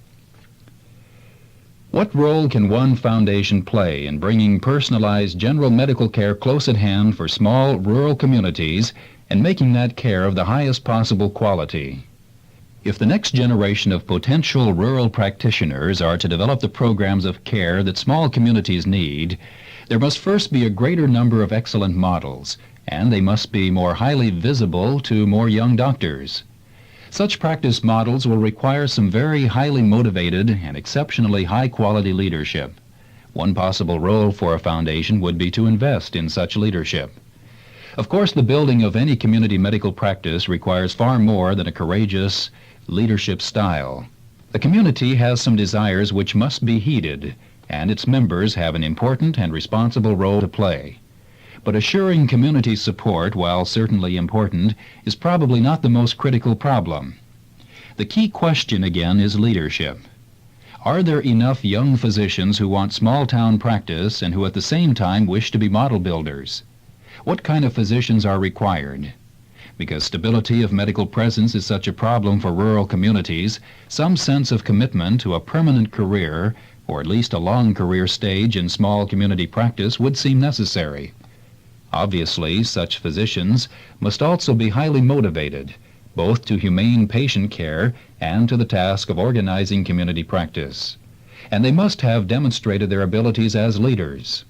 What role can one foundation play in bringing personalized general medical care close at hand for small rural communities and making that care of the highest possible quality? If the next generation of potential rural practitioners are to develop the programs of care that small communities need, there must first be a greater number of excellent models, and they must be more highly visible to more young doctors. Such practice models will require some very highly motivated and exceptionally high-quality leadership. One possible role for a foundation would be to invest in such leadership. Of course, the building of any community medical practice requires far more than a courageous leadership style. The community has some desires which must be heeded, and its members have an important and responsible role to play. But assuring community support, while certainly important, is probably not the most critical problem. The key question again is leadership. Are there enough young physicians who want small-town practice and who at the same time wish to be model builders? What kind of physicians are required? Because stability of medical presence is such a problem for rural communities, some sense of commitment to a permanent career, or at least a long career stage in small community practice, would seem necessary. Obviously, such physicians must also be highly motivated, both to humane patient care and to the task of organizing community practice. And they must have demonstrated their abilities as leaders.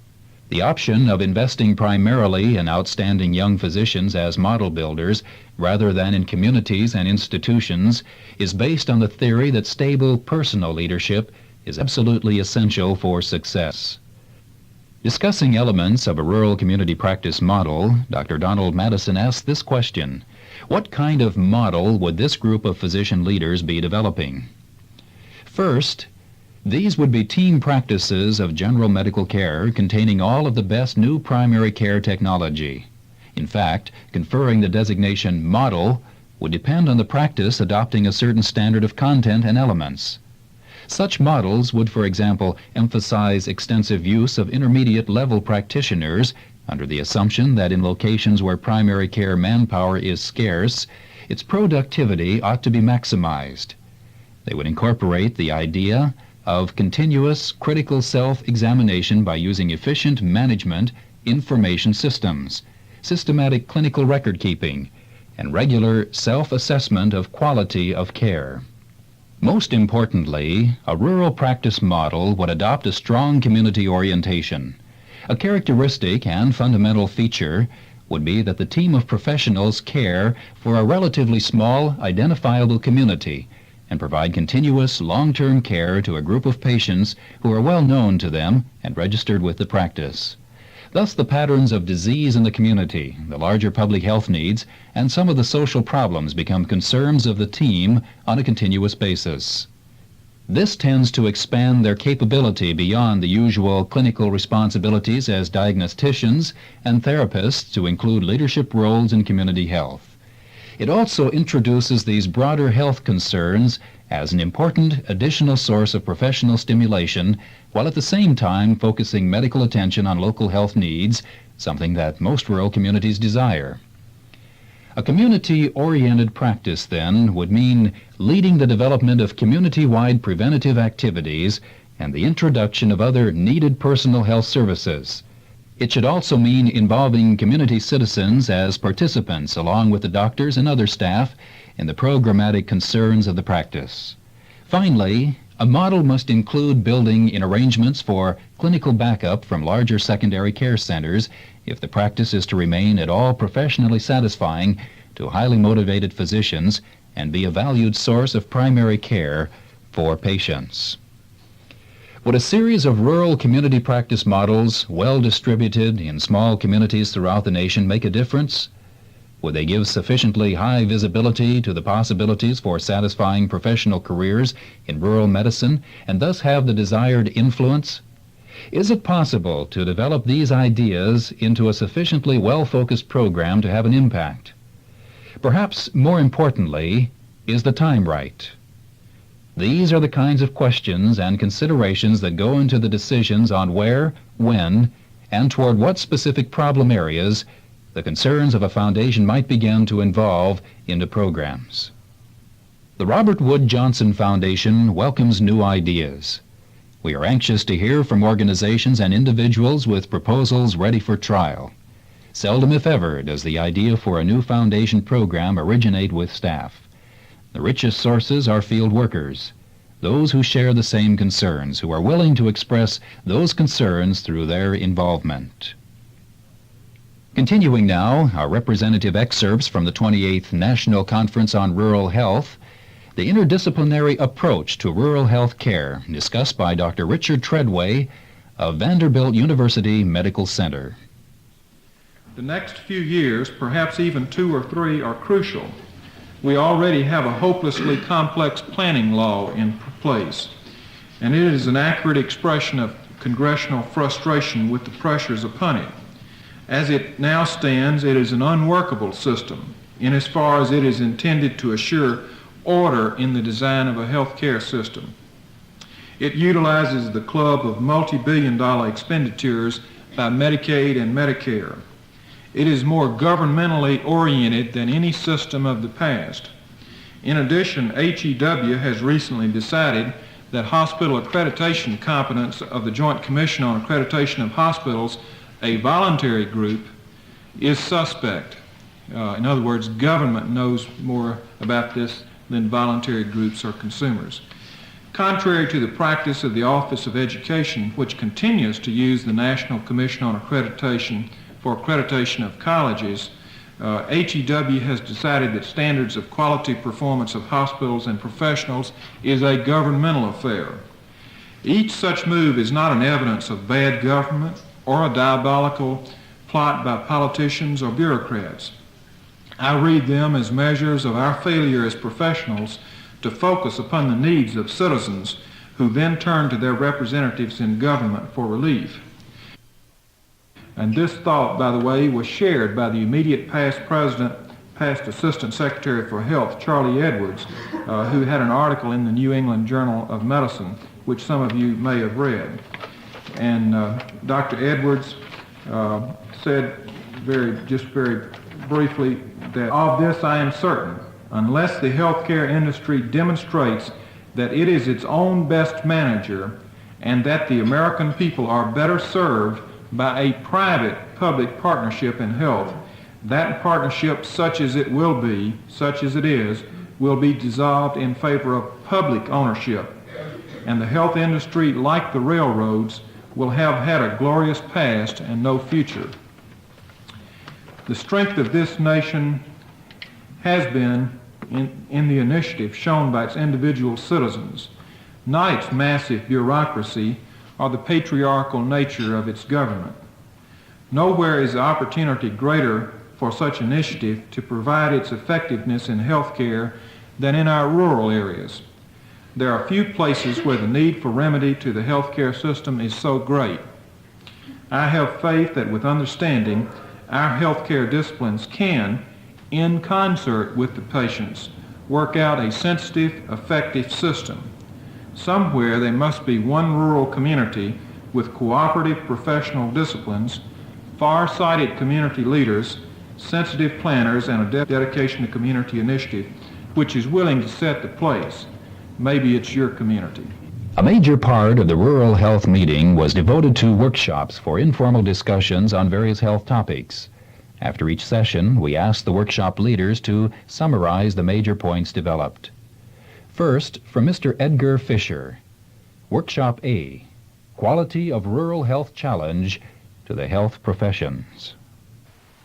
The option of investing primarily in outstanding young physicians as model builders rather than in communities and institutions is based on the theory that stable personal leadership is absolutely essential for success. Discussing elements of a rural community practice model, Dr. Donald Madison asked this question: what kind of model would this group of physician leaders be developing? First, these would be team practices of general medical care containing all of the best new primary care technology. In fact, conferring the designation model would depend on the practice adopting a certain standard of content and elements. Such models would, for example, emphasize extensive use of intermediate-level practitioners under the assumption that in locations where primary care manpower is scarce, its productivity ought to be maximized. They would incorporate the idea of continuous critical self-examination by using efficient management information systems, systematic clinical record-keeping, and regular self-assessment of quality of care. Most importantly, a rural practice model would adopt a strong community orientation. A characteristic and fundamental feature would be that the team of professionals care for a relatively small, identifiable community and provide continuous, long-term care to a group of patients who are well known to them and registered with the practice. Thus, the patterns of disease in the community, the larger public health needs, and some of the social problems become concerns of the team on a continuous basis. This tends to expand their capability beyond the usual clinical responsibilities as diagnosticians and therapists to include leadership roles in community health. It also introduces these broader health concerns as an important additional source of professional stimulation, while at the same time focusing medical attention on local health needs, something that most rural communities desire. A community-oriented practice, then, would mean leading the development of community-wide preventative activities and the introduction of other needed personal health services. It should also mean involving community citizens as participants along with the doctors and other staff in the programmatic concerns of the practice. Finally, a model must include building in arrangements for clinical backup from larger secondary care centers if the practice is to remain at all professionally satisfying to highly motivated physicians and be a valued source of primary care for patients. Would a series of rural community practice models, well distributed in small communities throughout the nation, make a difference? Would they give sufficiently high visibility to the possibilities for satisfying professional careers in rural medicine and thus have the desired influence? Is it possible to develop these ideas into a sufficiently well-focused program to have an impact? Perhaps more importantly, is the time right? These are the kinds of questions and considerations that go into the decisions on where, when, and toward what specific problem areas the concerns of a foundation might begin to involve into programs. The Robert Wood Johnson Foundation welcomes new ideas. We are anxious to hear from organizations and individuals with proposals ready for trial. Seldom, if ever, does the idea for a new foundation program originate with staff. The richest sources are field workers, those who share the same concerns, who are willing to express those concerns through their involvement. Continuing now, our representative excerpts from the 28th National Conference on Rural Health, the interdisciplinary approach to rural health care, discussed by Dr. Richard Treadway of Vanderbilt University Medical Center. The next few years, perhaps even 2 or 3, are crucial. We already have a hopelessly complex planning law in place, and it is an accurate expression of congressional frustration with the pressures upon it. As it now stands, it is an unworkable system, in as far as it is intended to assure order in the design of a health care system. It utilizes the club of multi-billion-dollar expenditures by Medicaid and Medicare. It is more governmentally oriented than any system of the past. In addition, HEW has recently decided that hospital accreditation competence of the Joint Commission on Accreditation of Hospitals, a voluntary group, is suspect. In other words, government knows more about this than voluntary groups or consumers. Contrary to the practice of the Office of Education, which continues to use the National Commission on Accreditation for accreditation of colleges, HEW has decided that standards of quality performance of hospitals and professionals is a governmental affair. Each such move is not an evidence of bad government or a diabolical plot by politicians or bureaucrats. I read them as measures of our failure as professionals to focus upon the needs of citizens who then turn to their representatives in government for relief. And this thought, by the way, was shared by the immediate past Assistant Secretary for Health, Charlie Edwards, who had an article in the New England Journal of Medicine, which some of you may have read. And Dr. Edwards said very briefly that of this I am certain, unless the healthcare industry demonstrates that it is its own best manager and that the American people are better served by a private-public partnership in health, that partnership, such as it is, will be dissolved in favor of public ownership. And the health industry, like the railroads, will have had a glorious past and no future. The strength of this nation has been in the initiative shown by its individual citizens, not its massive bureaucracy or the patriarchal nature of its government. Nowhere is the opportunity greater for such initiative to provide its effectiveness in health care than in our rural areas. There are few places where the need for remedy to the health care system is so great. I have faith that with understanding, our health care disciplines can, in concert with the patients, work out a sensitive, effective system. Somewhere there must be one rural community with cooperative professional disciplines, far-sighted community leaders, sensitive planners, and a dedication to community initiative, which is willing to set the place. Maybe it's your community. A major part of the rural health meeting was devoted to workshops for informal discussions on various health topics. After each session, we asked the workshop leaders to summarize the major points developed. First, from Mr. Edgar Fisher, Workshop A, Quality of Rural Health Challenge to the Health Professions.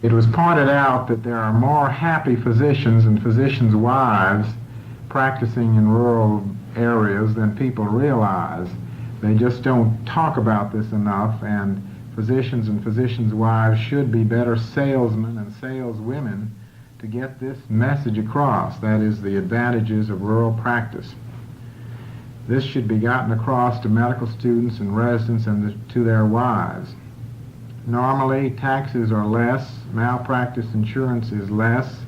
It was pointed out that there are more happy physicians and physicians' wives practicing in rural areas than people realize. They just don't talk about this enough, and physicians and physicians' wives should be better salesmen and saleswomen to get this message across, that is, the advantages of rural practice. This should be gotten across to medical students and residents and to their wives. Normally, taxes are less, malpractice insurance is less,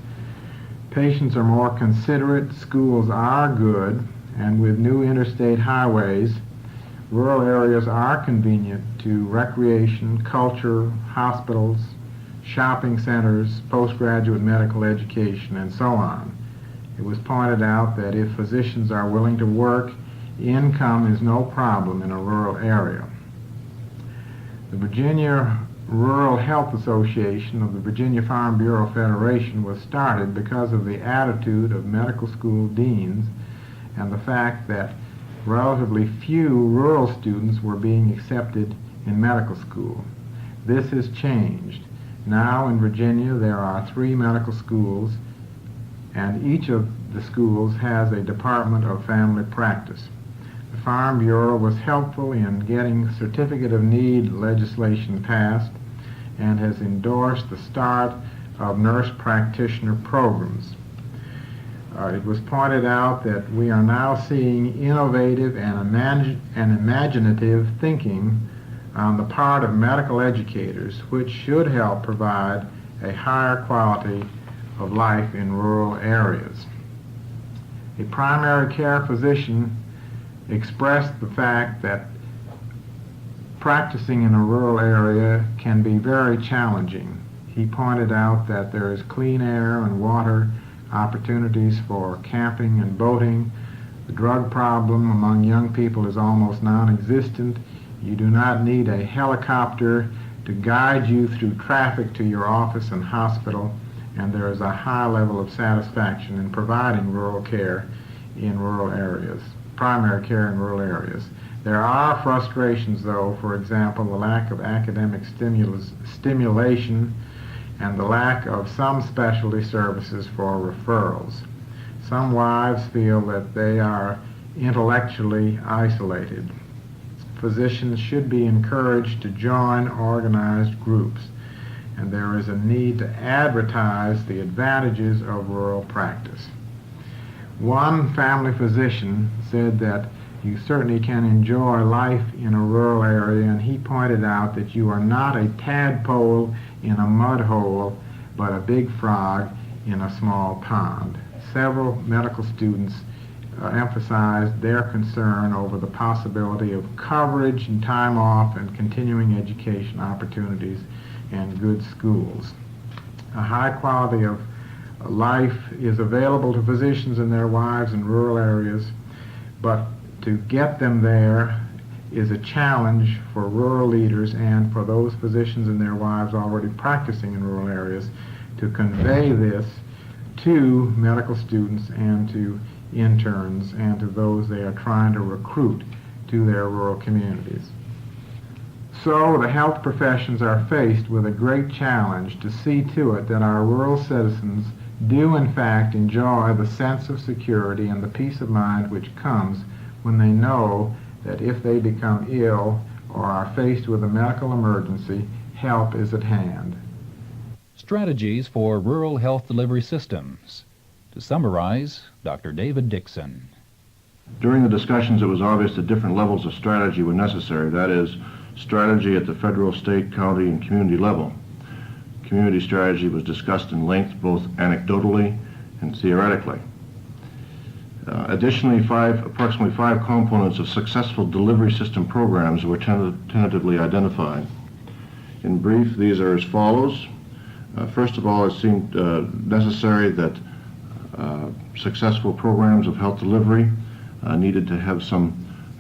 patients are more considerate, schools are good, and with new interstate highways, rural areas are convenient to recreation, culture, hospitals, shopping centers, postgraduate medical education, and so on. It was pointed out that if physicians are willing to work, income is no problem in a rural area. The Virginia Rural Health Association of the Virginia Farm Bureau Federation was started because of the attitude of medical school deans and the fact that relatively few rural students were being accepted in medical school. This has changed. Now in Virginia there are 3 medical schools, and each of the schools has a Department of Family Practice. The Farm Bureau was helpful in getting Certificate of Need legislation passed and has endorsed the start of nurse practitioner programs. It was pointed out that we are now seeing innovative and imaginative thinking on the part of medical educators, which should help provide a higher quality of life in rural areas. A primary care physician expressed the fact that practicing in a rural area can be very challenging. He pointed out that there is clean air and water, opportunities for camping and boating. The drug problem among young people is almost non-existent. You do not need a helicopter to guide you through traffic to your office and hospital, and there is a high level of satisfaction in providing rural care in rural areas, primary care in rural areas. There are frustrations, though, for example, the lack of academic stimulation and the lack of some specialty services for referrals. Some wives feel that they are intellectually isolated. Physicians should be encouraged to join organized groups, and there is a need to advertise the advantages of rural practice. One family physician said that you certainly can enjoy life in a rural area, and he pointed out that you are not a tadpole in a mud hole, but a big frog in a small pond. Several medical students emphasized their concern over the possibility of coverage and time off and continuing education opportunities and good schools. A high quality of life is available to physicians and their wives in rural areas, but to get them there is a challenge for rural leaders and for those physicians and their wives already practicing in rural areas to convey this to medical students and to interns and to those they are trying to recruit to their rural communities. So the health professions are faced with a great challenge to see to it that our rural citizens do in fact enjoy the sense of security and the peace of mind which comes when they know that if they become ill or are faced with a medical emergency, help is at hand. Strategies for rural health delivery systems. To summarize, Dr. David Dixon. During the discussions, it was obvious that different levels of strategy were necessary. That is, strategy at the federal, state, county, and community level. Community strategy was discussed in length, both anecdotally and theoretically. Additionally, approximately five components of successful delivery system programs were tentatively identified. In brief, these are as follows. First of all, it seemed necessary that successful programs of health delivery needed to have some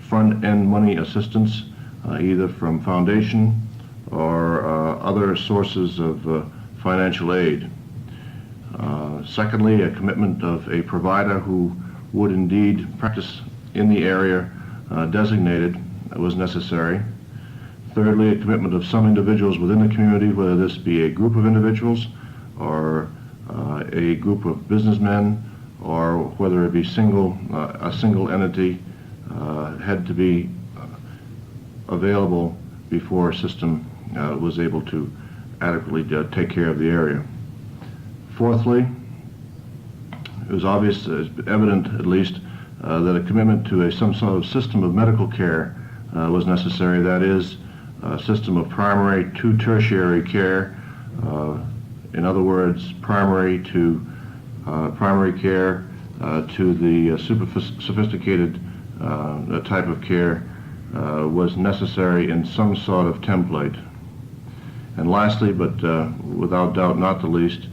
front-end money assistance, either from foundation or other sources of financial aid. Secondly, a commitment of a provider who would indeed practice in the area designated was necessary. Thirdly, a commitment of some individuals within the community, whether this be a group of individuals or a group of businessmen, or whether it be a single entity, had to be available before a system was able to adequately take care of the area. Fourthly, it was obvious, evident at least, that a commitment to some sort of system of medical care was necessary. That is, a system of primary to tertiary care. In other words, primary care to the sophisticated type of care was necessary in some sort of template. And lastly, but without doubt not the least,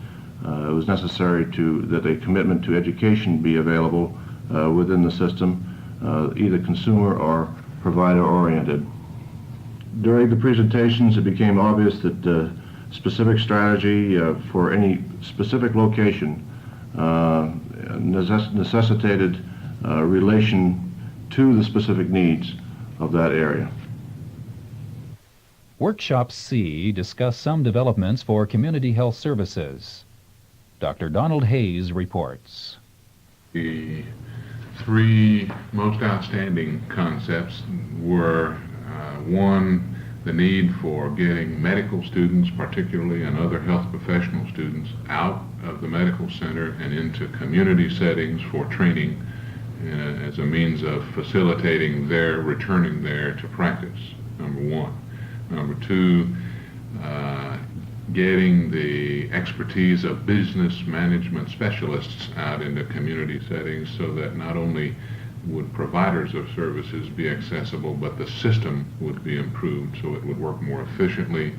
it was necessary that a commitment to education be available within the system, either consumer or provider-oriented. During the presentations, it became obvious that specific strategy for any specific location necessitated relation to the specific needs of that area. Workshop C discussed some developments for community health services. Dr. Donald Hayes reports. The three most outstanding concepts were one, the need for getting medical students, particularly, and other health professional students out of the medical center and into community settings for training as a means of facilitating their returning there to practice, number one. Number two, getting the expertise of business management specialists out into community settings so that not only would providers of services be accessible, but the system would be improved so it would work more efficiently.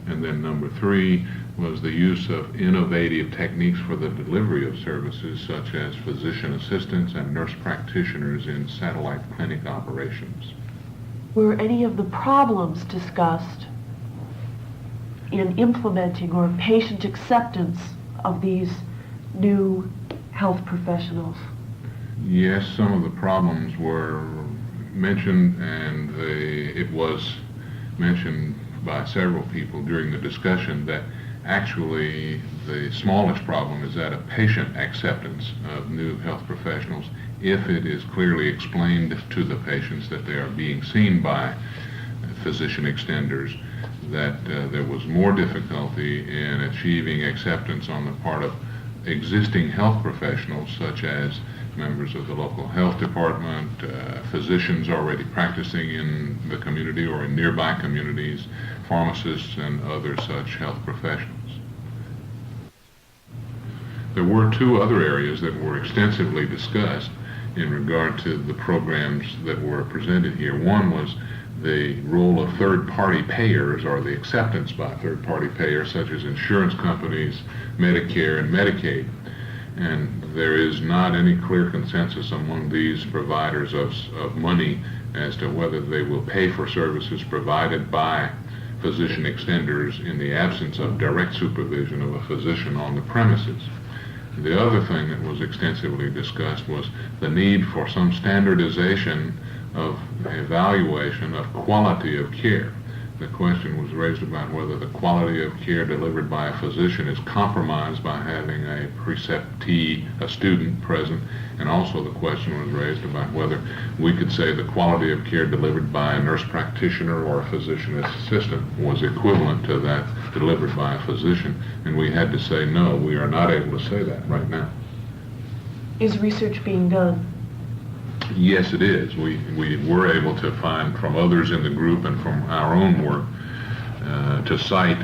And then number 3 was the use of innovative techniques for the delivery of services, such as physician assistants and nurse practitioners in satellite clinic operations. Were any of the problems discussed in implementing or patient acceptance of these new health professionals? Yes, some of the problems were mentioned, and it was mentioned by several people during the discussion that actually the smallest problem is that of patient acceptance of new health professionals if it is clearly explained to the patients that they are being seen by physician extenders, that there was more difficulty in achieving acceptance on the part of existing health professionals, such as members of the local health department, physicians already practicing in the community or in nearby communities, pharmacists, and other such health professionals. There were 2 other areas that were extensively discussed in regard to the programs that were presented here. One was the role of third-party payers, or the acceptance by third-party payers such as insurance companies, Medicare, and Medicaid. And there is not any clear consensus among these providers of money as to whether they will pay for services provided by physician extenders in the absence of direct supervision of a physician on the premises. The other thing that was extensively discussed was the need for some standardization of evaluation of quality of care. The question was raised about whether the quality of care delivered by a physician is compromised by having a preceptee, a student, present, and also the question was raised about whether we could say the quality of care delivered by a nurse practitioner or a physician assistant was equivalent to that delivered by a physician, and we had to say no, we are not able to say that right now. Is research being done? Yes, it is. We were able to find from others in the group and from our own work to cite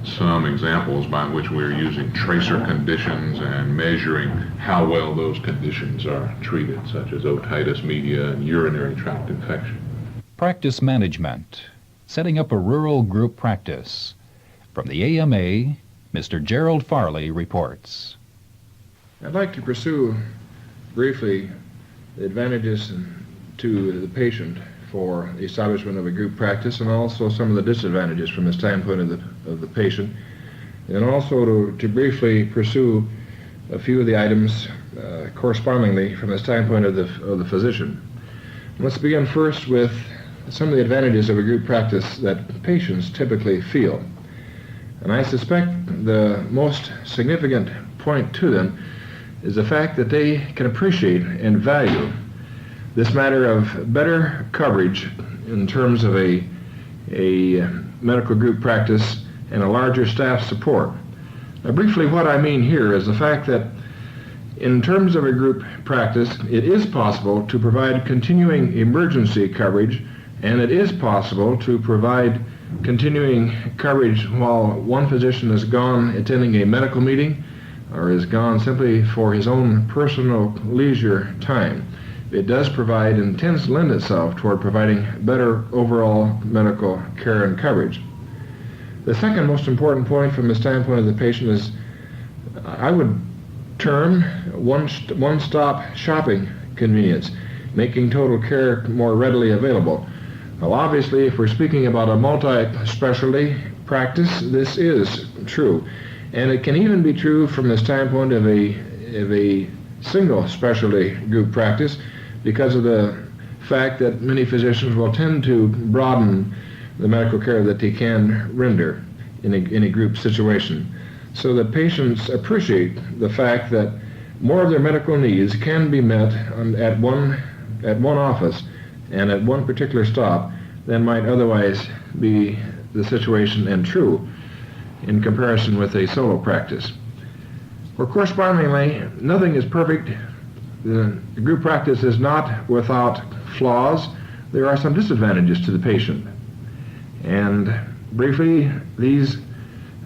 some examples by which we're using tracer conditions and measuring how well those conditions are treated, such as otitis media and urinary tract infection. Practice management, setting up a rural group practice. From the AMA, Mr. Gerald Farley reports. I'd like to pursue briefly the advantages to the patient for the establishment of a group practice, and also some of the disadvantages from the standpoint of the patient, and also to briefly pursue a few of the items correspondingly from the standpoint of the physician. Let's begin first with some of the advantages of a group practice that patients typically feel. And I suspect the most significant point to them is the fact that they can appreciate and value this matter of better coverage in terms of a medical group practice and a larger staff support. Now, briefly, what I mean here is the fact that in terms of a group practice, it is possible to provide continuing emergency coverage, and it is possible to provide continuing coverage while one physician is gone attending a medical meeting or is gone simply for his own personal leisure time. It does provide and tends to lend itself toward providing better overall medical care and coverage. The second most important point from the standpoint of the patient is, I would term, one-stop shopping convenience, making total care more readily available. Well, obviously, if we're speaking about a multi-specialty practice, this is true. And it can even be true from the standpoint of a single specialty group practice, because of the fact that many physicians will tend to broaden the medical care that they can render in a group situation. So that patients appreciate the fact that more of their medical needs can be met at one office and at one particular stop than might otherwise be the situation and true in comparison with a solo practice. Or correspondingly, nothing is perfect. The group practice is not without flaws. There are some disadvantages to the patient. And briefly,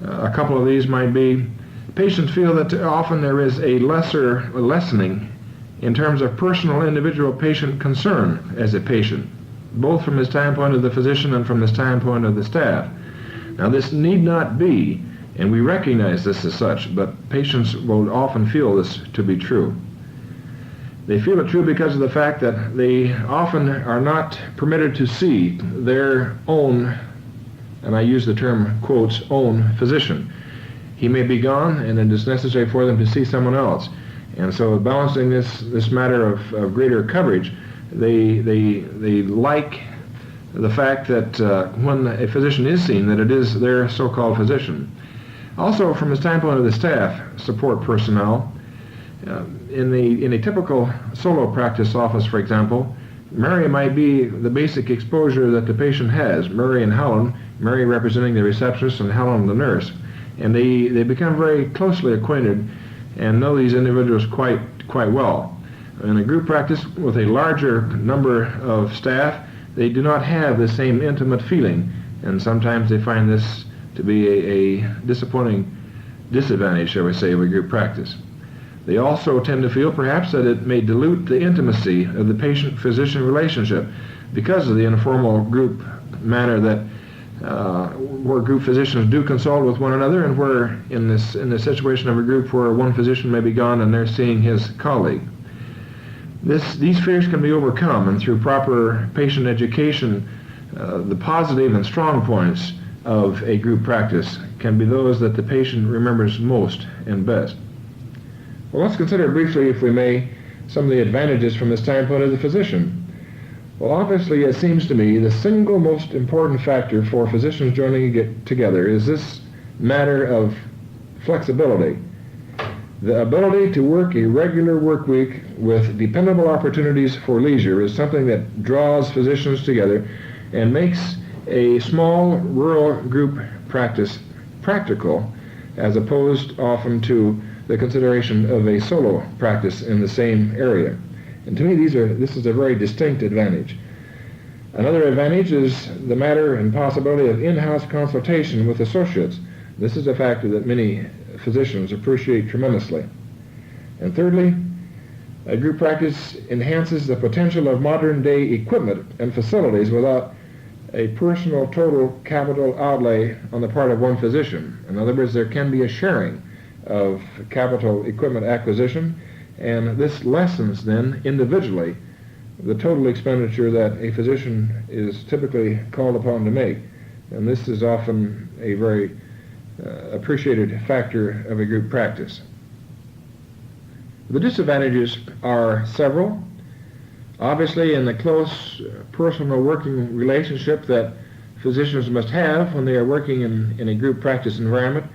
a couple of these might be, patients feel that often there is a lessening in terms of personal individual patient concern as a patient, both from the standpoint of the physician and from the standpoint of the staff. Now, this need not be, and we recognize this as such, but patients will often feel this to be true. They feel it true because of the fact that they often are not permitted to see their own, and I use the term quotes, own physician. He may be gone, and it is necessary for them to see someone else. And so balancing this matter of greater coverage, they like the fact that when a physician is seen, that it is their so-called physician. Also, from the standpoint of the staff support personnel, in a typical solo practice office, for example, Mary might be the basic exposure that the patient has. Mary and Helen, Mary representing the receptionist and Helen the nurse. And they become very closely acquainted and know these individuals quite well. In a group practice with a larger number of staff, they do not have the same intimate feeling, and sometimes they find this to be a disappointing disadvantage, shall we say, of a group practice. They also tend to feel perhaps that it may dilute the intimacy of the patient-physician relationship because of the informal group manner that where group physicians do consult with one another, and where in the situation of a group where one physician may be gone and they're seeing his colleague. These fears can be overcome, and through proper patient education, the positive and strong points of a group practice can be those that the patient remembers most and best. Well, let's consider briefly, if we may, some of the advantages from the standpoint of the physician. Well, obviously, it seems to me the single most important factor for physicians joining together is this matter of flexibility. The ability to work a regular work week with dependable opportunities for leisure is something that draws physicians together and makes a small rural group practice practical, as opposed often to the consideration of a solo practice in the same area. And to me, this is a very distinct advantage. Another advantage is the matter and possibility of in-house consultation with associates. This is a factor that many physicians appreciate tremendously. And thirdly, a group practice enhances the potential of modern-day equipment and facilities without a personal total capital outlay on the part of one physician. In other words, there can be a sharing of capital equipment acquisition, and this lessens then individually the total expenditure that a physician is typically called upon to make. And this is often a very appreciated factor of a group practice. The disadvantages are several. Obviously, in the close personal working relationship that physicians must have when they are working in a group practice environment,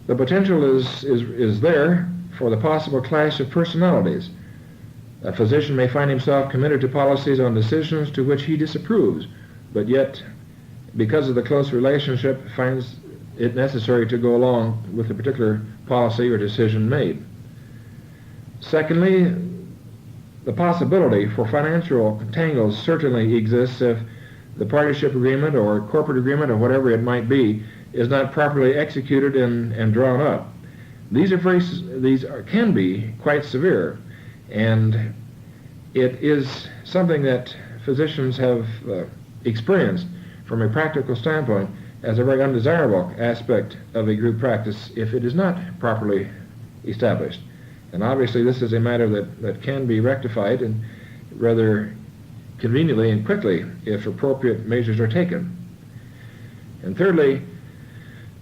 the potential is there for the possible clash of personalities. A physician may find himself committed to policies on decisions to which he disapproves, but yet, because of the close relationship, finds it necessary to go along with a particular policy or decision made. Secondly, the possibility for financial tangles certainly exists if the partnership agreement or corporate agreement or whatever it might be is not properly executed and drawn up. These can be quite severe, and it is something that physicians have experienced from a practical standpoint as a very undesirable aspect of a group practice if it is not properly established. And obviously this is a matter that can be rectified, and rather conveniently and quickly if appropriate measures are taken. And thirdly,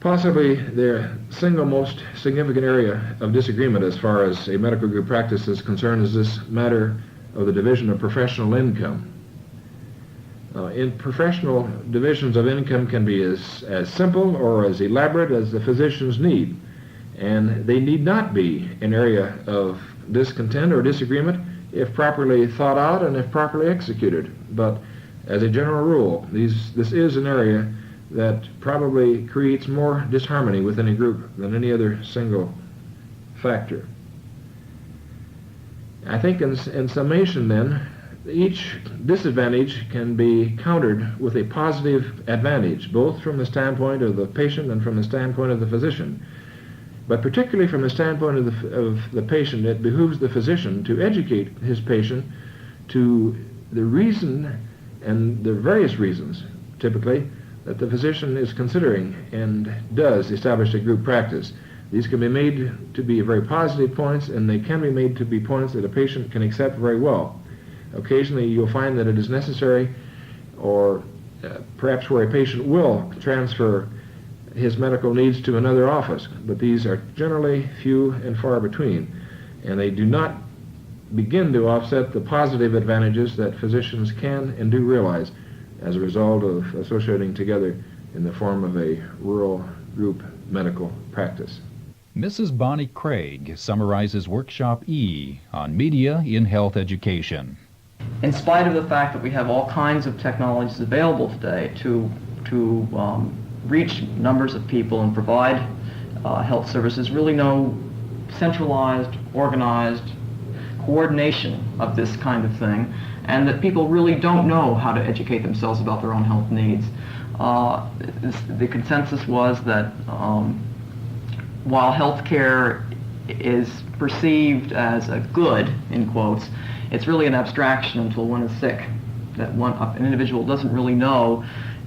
possibly the single most significant area of disagreement as far as a medical group practice is concerned is this matter of the division of professional income. In professional divisions of income can be as simple or as elaborate as the physician's need, and they need not be an area of discontent or disagreement if properly thought out and if properly executed. But as a general rule, this is an area that probably creates more disharmony within a group than any other single factor. I think in summation then, each disadvantage can be countered with a positive advantage, both from the standpoint of the patient and from the standpoint of the physician. But particularly from the standpoint of the patient, it behooves the physician to educate his patient to the reason and the various reasons, typically, that the physician is considering and does establish a group practice. These can be made to be very positive points, and they can be made to be points that a patient can accept very well. Occasionally you'll find that it is necessary, or perhaps where a patient will transfer his medical needs to another office, but these are generally few and far between, and they do not begin to offset the positive advantages that physicians can and do realize as a result of associating together in the form of a rural group medical practice. Mrs. Bonnie Craig summarizes Workshop E on media in health education. In spite of the fact that we have all kinds of technologies available today to reach numbers of people and provide health services, really no centralized, organized coordination of this kind of thing, and that people really don't know how to educate themselves about their own health needs. The consensus was that while healthcare is perceived as a good, in quotes, it's really an abstraction until one is sick. That an individual doesn't really know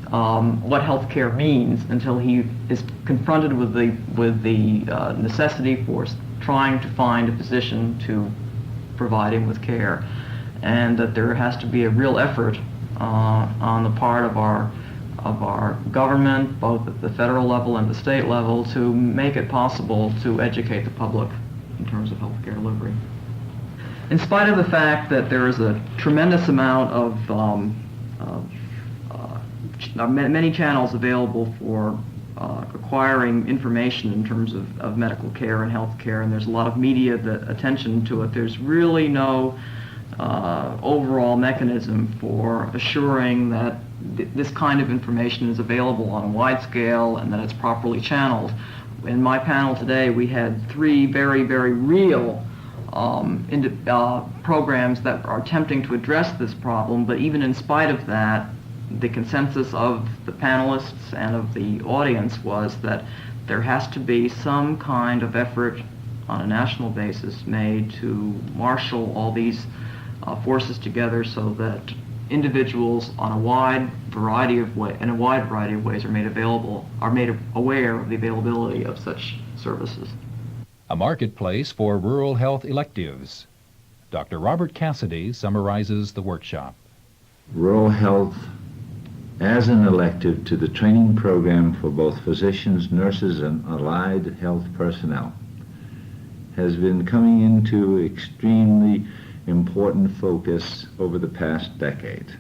what healthcare means until he is confronted with the necessity for trying to find a physician to provide him with care, and that there has to be a real effort on the part of our government, both at the federal level and the state level, to make it possible to educate the public in terms of healthcare delivery. In spite of the fact that there is a tremendous amount of many channels available for acquiring information in terms of medical care and health care, and there's a lot of media attention to it, there's really no overall mechanism for assuring that this kind of information is available on a wide scale and that it's properly channeled. In my panel today, we had 3 very, very real programs that are attempting to address this problem, but even in spite of that, the consensus of the panelists and of the audience was that there has to be some kind of effort on a national basis made to marshal all these forces together so that individuals on a wide variety of ways are made aware of the availability of such services. A marketplace for rural health electives. Dr. Robert Cassidy summarizes the workshop. Rural health as an elective to the training program for both physicians, nurses, and allied health personnel has been coming into extremely important focus over the past decade.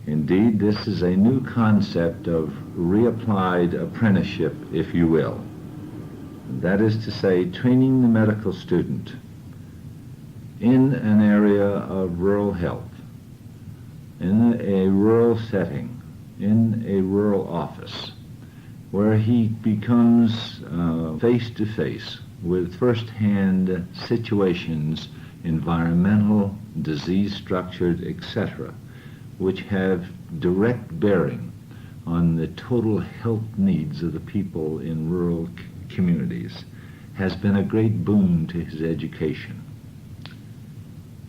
Indeed, this is a new concept of reapplied apprenticeship, if you will. That is to say, training the medical student in an area of rural health, in a rural setting, in a rural office, where he becomes face-to-face with first-hand situations, environmental, disease-structured, etc., which have direct bearing on the total health needs of the people in rural communities, has been a great boon to his education.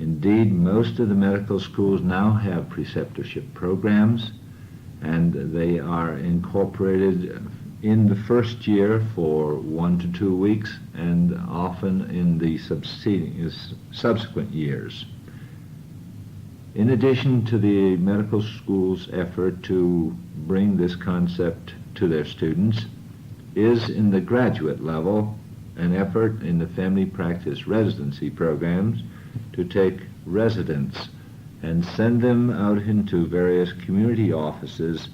Indeed, most of the medical schools now have preceptorship programs, and they are incorporated in the first year for 1 to 2 weeks, and often in the subsequent years. In addition to the medical school's effort to bring this concept to their students, is in the graduate level an effort in the family practice residency programs to take residents and send them out into various community offices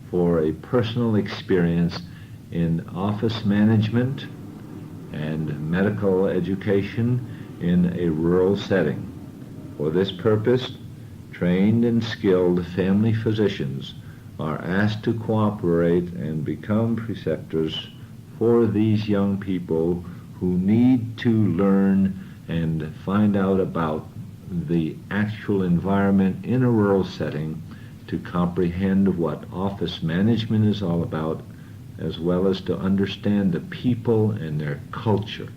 for a personal experience in office management and medical education in a rural setting. For this purpose, trained and skilled family physicians are asked to cooperate and become preceptors for these young people who need to learn and find out about the actual environment in a rural setting, to comprehend what office management is all about, as well as to understand the people and their culture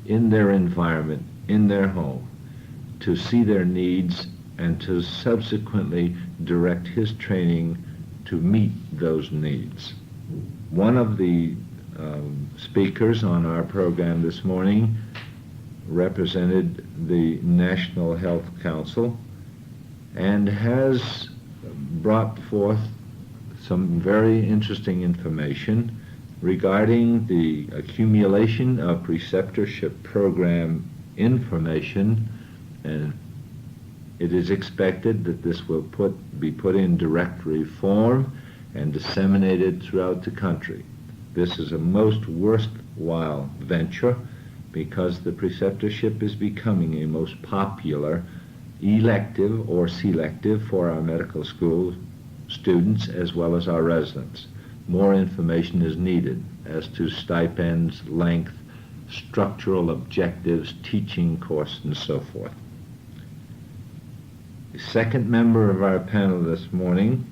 in their environment, in their home, to see their needs and to subsequently direct his training to meet those needs. One of the speakers on our program this morning represented the National Health Council and has brought forth some very interesting information regarding the accumulation of preceptorship program information, and it is expected that this will be put in directory form and disseminated throughout the country. This is a most worthwhile venture because the preceptorship is becoming a most popular elective or selective for our medical school students as well as our residents. More information is needed as to stipends, length, structural objectives, teaching course, and so forth. The second member of our panel this morning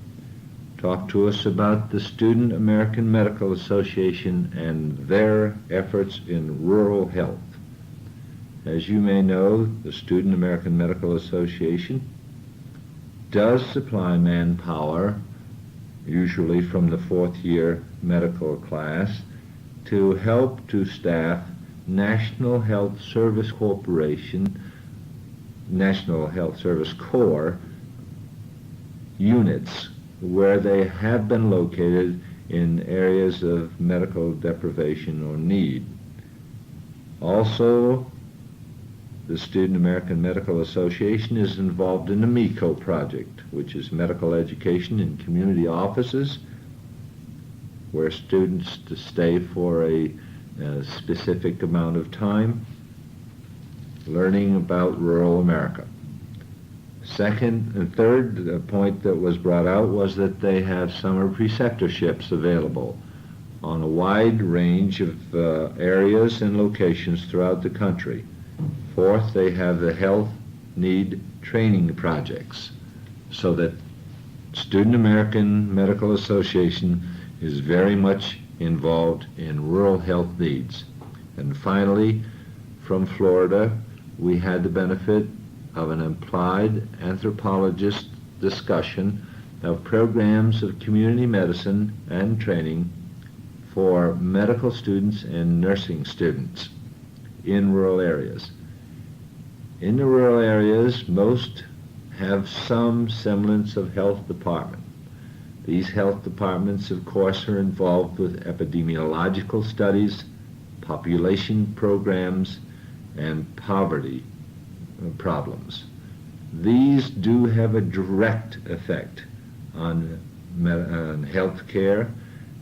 talked to us about the Student American Medical Association and their efforts in rural health. As you may know, the Student American Medical Association does supply manpower, usually from the fourth year medical class, to help to staff National Health Service Corporation, National Health Service Corps units where they have been located in areas of medical deprivation or need. Also, the Student American Medical Association is involved in the MECO project, which is medical education in community offices, where students to stay for a specific amount of time, learning about rural America. Second and third point that was brought out was that they have summer preceptorships available on a wide range of areas and locations throughout the country. Fourth, they have the health need training projects, so that Student American Medical Association is very much involved in rural health needs. And finally, from Florida, we had the benefit of an applied anthropologist discussion of programs of community medicine and training for medical students and nursing students in rural areas. In the rural areas, most have some semblance of health department. These health departments, of course, are involved with epidemiological studies, population programs, and poverty problems. These do have a direct effect on health care,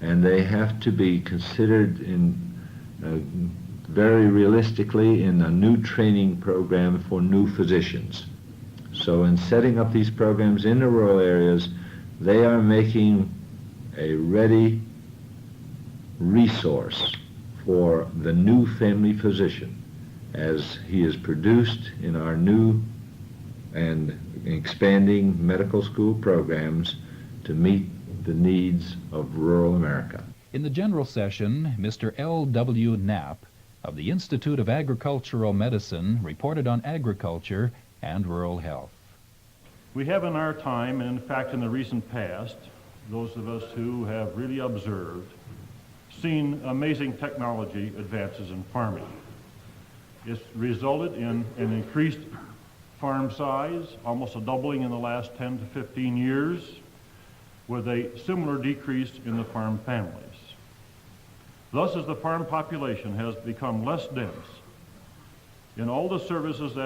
and they have to be considered in very realistically in a new training program for new physicians. So in setting up these programs in the rural areas, they are making a ready resource for the new family physician as he is produced in our new and expanding medical school programs to meet the needs of rural America. In the general session, Mr. L.W. Knapp of the Institute of Agricultural Medicine reported on agriculture and rural health. We have in our time, and in fact in the recent past, those of us who have really observed, seen amazing technology advances in farming. It's resulted in an increased farm size, almost a doubling in the last 10 to 15 years, with a similar decrease in the farm families. Thus, as the farm population has become less dense, and all the services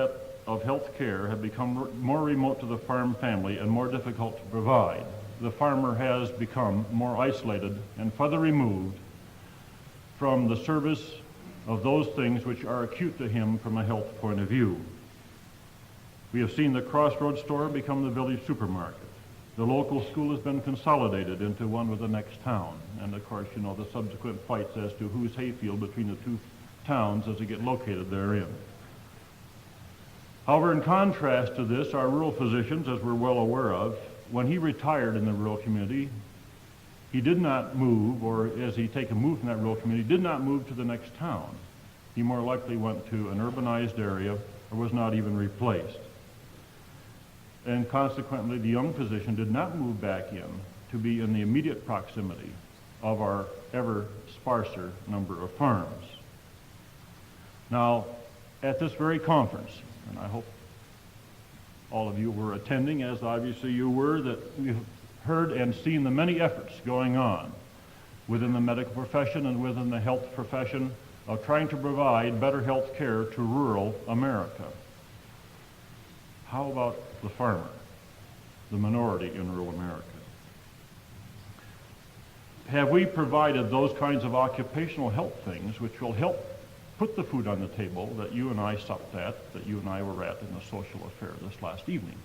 of health care have become more remote to the farm family and more difficult to provide, the farmer has become more isolated and further removed from the service of those things which are acute to him from a health point of view. We have seen the crossroads store become the village supermarket. The local school has been consolidated into one with the next town. And of course, you know, the subsequent fights as to whose hayfield between the two towns as they get located therein. However, in contrast to this, our rural physicians, as we're well aware of, when he retired in the rural community, he did not move, or as he take a move from that rural community, did not move to the next town. He more likely went to an urbanized area or was not even replaced. And consequently, the young physician did not move back in to be in the immediate proximity of our ever sparser number of farms. Now, at this very conference, and I hope all of you were attending, as obviously you were, that you've heard and seen the many efforts going on within the medical profession and within the health profession of trying to provide better health care to rural America. How about the farmer, the minority in rural America? Have we provided those kinds of occupational health things which will help put the food on the table that you and I supped at, that you and I were at in the social affair this last evening?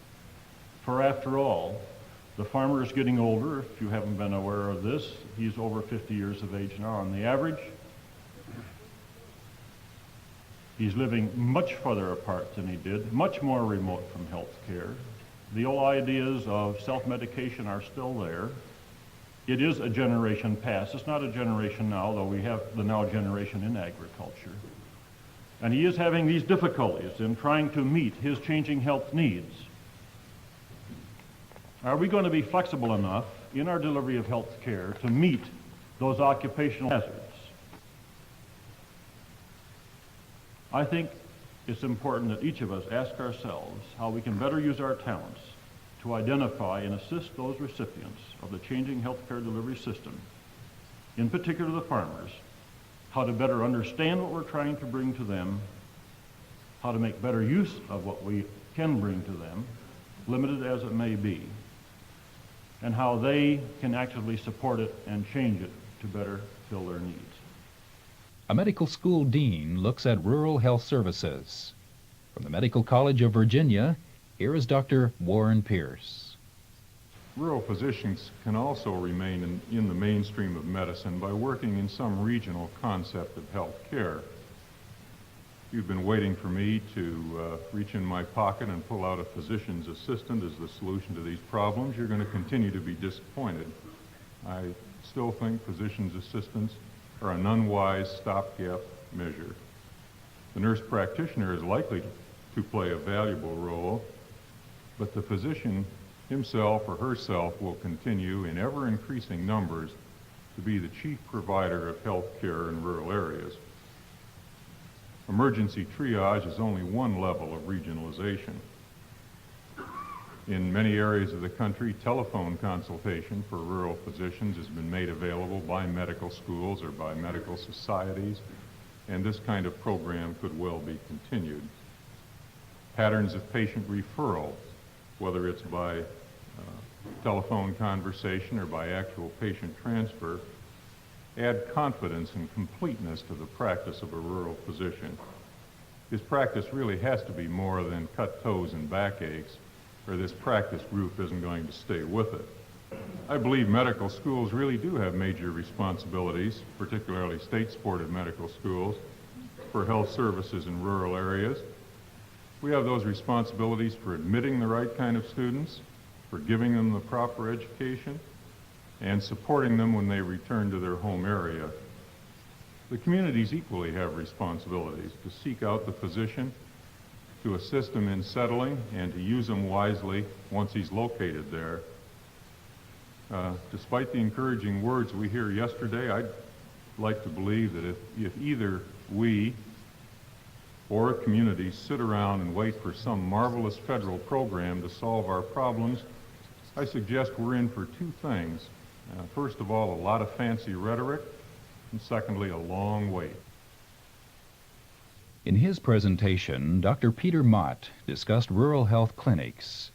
For after all, the farmer is getting older. If you haven't been aware of this, he's over 50 years of age now on the average. He's living much further apart than he did, much more remote from health care. The old ideas of self-medication are still there. It is a generation past. It's not a generation now, though we have the now generation in agriculture. And he is having these difficulties in trying to meet his changing health needs. Are we going to be flexible enough in our delivery of health care to meet those occupational hazards? I think it's important that each of us ask ourselves how we can better use our talents to identify and assist those recipients of the changing healthcare delivery system, in particular the farmers, how to better understand what we're trying to bring to them, how to make better use of what we can bring to them, limited as it may be, and how they can actively support it and change it to better fill their needs. A medical school dean looks at rural health services. From the Medical College of Virginia, here is Dr. Warren Pierce. Rural physicians can also remain in the mainstream of medicine by working in some regional concept of health care. You've been waiting for me to reach in my pocket and pull out a physician's assistant as the solution to these problems. You're going to continue to be disappointed. I still think physician's assistants are an unwise stopgap measure. The nurse practitioner is likely to play a valuable role, but the physician himself or herself will continue in ever-increasing numbers to be the chief provider of health care in rural areas. Emergency triage is only one level of regionalization. In many areas of the country, telephone consultation for rural physicians has been made available by medical schools or by medical societies, and this kind of program could well be continued. Patterns of patient referral, whether it's by telephone conversation or by actual patient transfer, add confidence and completeness to the practice of a rural physician. His practice really has to be more than cut toes and backaches, or this practice group isn't going to stay with it. I believe medical schools really do have major responsibilities, particularly state-supported medical schools, for health services in rural areas. We have those responsibilities for admitting the right kind of students, for giving them the proper education, and supporting them when they return to their home area. The communities equally have responsibilities to seek out the physician, to assist him in settling, and to use him wisely once he's located there. Despite the encouraging words we hear yesterday, I'd like to believe that if either we or communities sit around and wait for some marvelous federal program to solve our problems, I suggest we're in for two things. First of all, a lot of fancy rhetoric, and secondly, a long wait. In his presentation, Dr. Peter Mott discussed rural health clinics.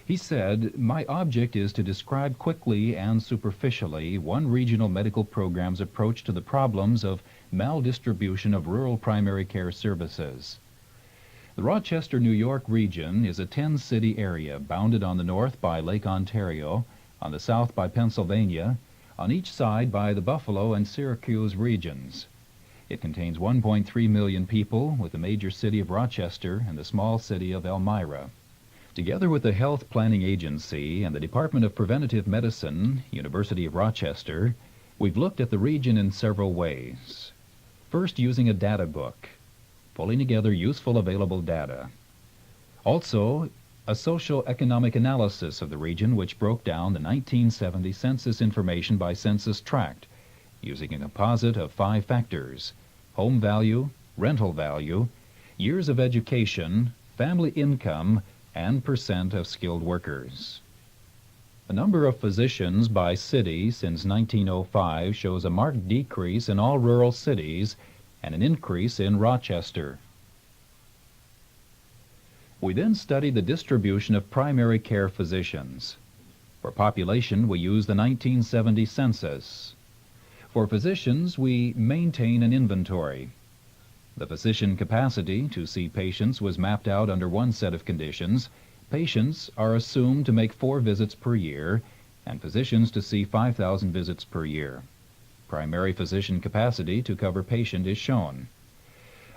He said, "My object is to describe quickly and superficially one regional medical program's approach to the problems of maldistribution of rural primary care services." The Rochester, New York region is a 10-city area bounded on the north by Lake Ontario, on the south by Pennsylvania, on each side by the Buffalo and Syracuse regions. It contains 1.3 million people, with the major city of Rochester and the small city of Elmira. Together with the Health Planning Agency and the Department of Preventive Medicine, University of Rochester, we've looked at the region in several ways. First, using a data book, pulling together useful available data. Also, a socio-economic analysis of the region which broke down the 1970 census information by census tract, using a composite of 5 factors: home value, rental value, years of education, family income, and percent of skilled workers. The number of physicians by city since 1905 shows a marked decrease in all rural cities and an increase in Rochester. We then studied the distribution of primary care physicians. For population, we use the 1970 census. For physicians, we maintain an inventory. The physician capacity to see patients was mapped out under one set of conditions. Patients are assumed to make 4 visits per year, and physicians to see 5,000 visits per year. Primary physician capacity to cover patient is shown.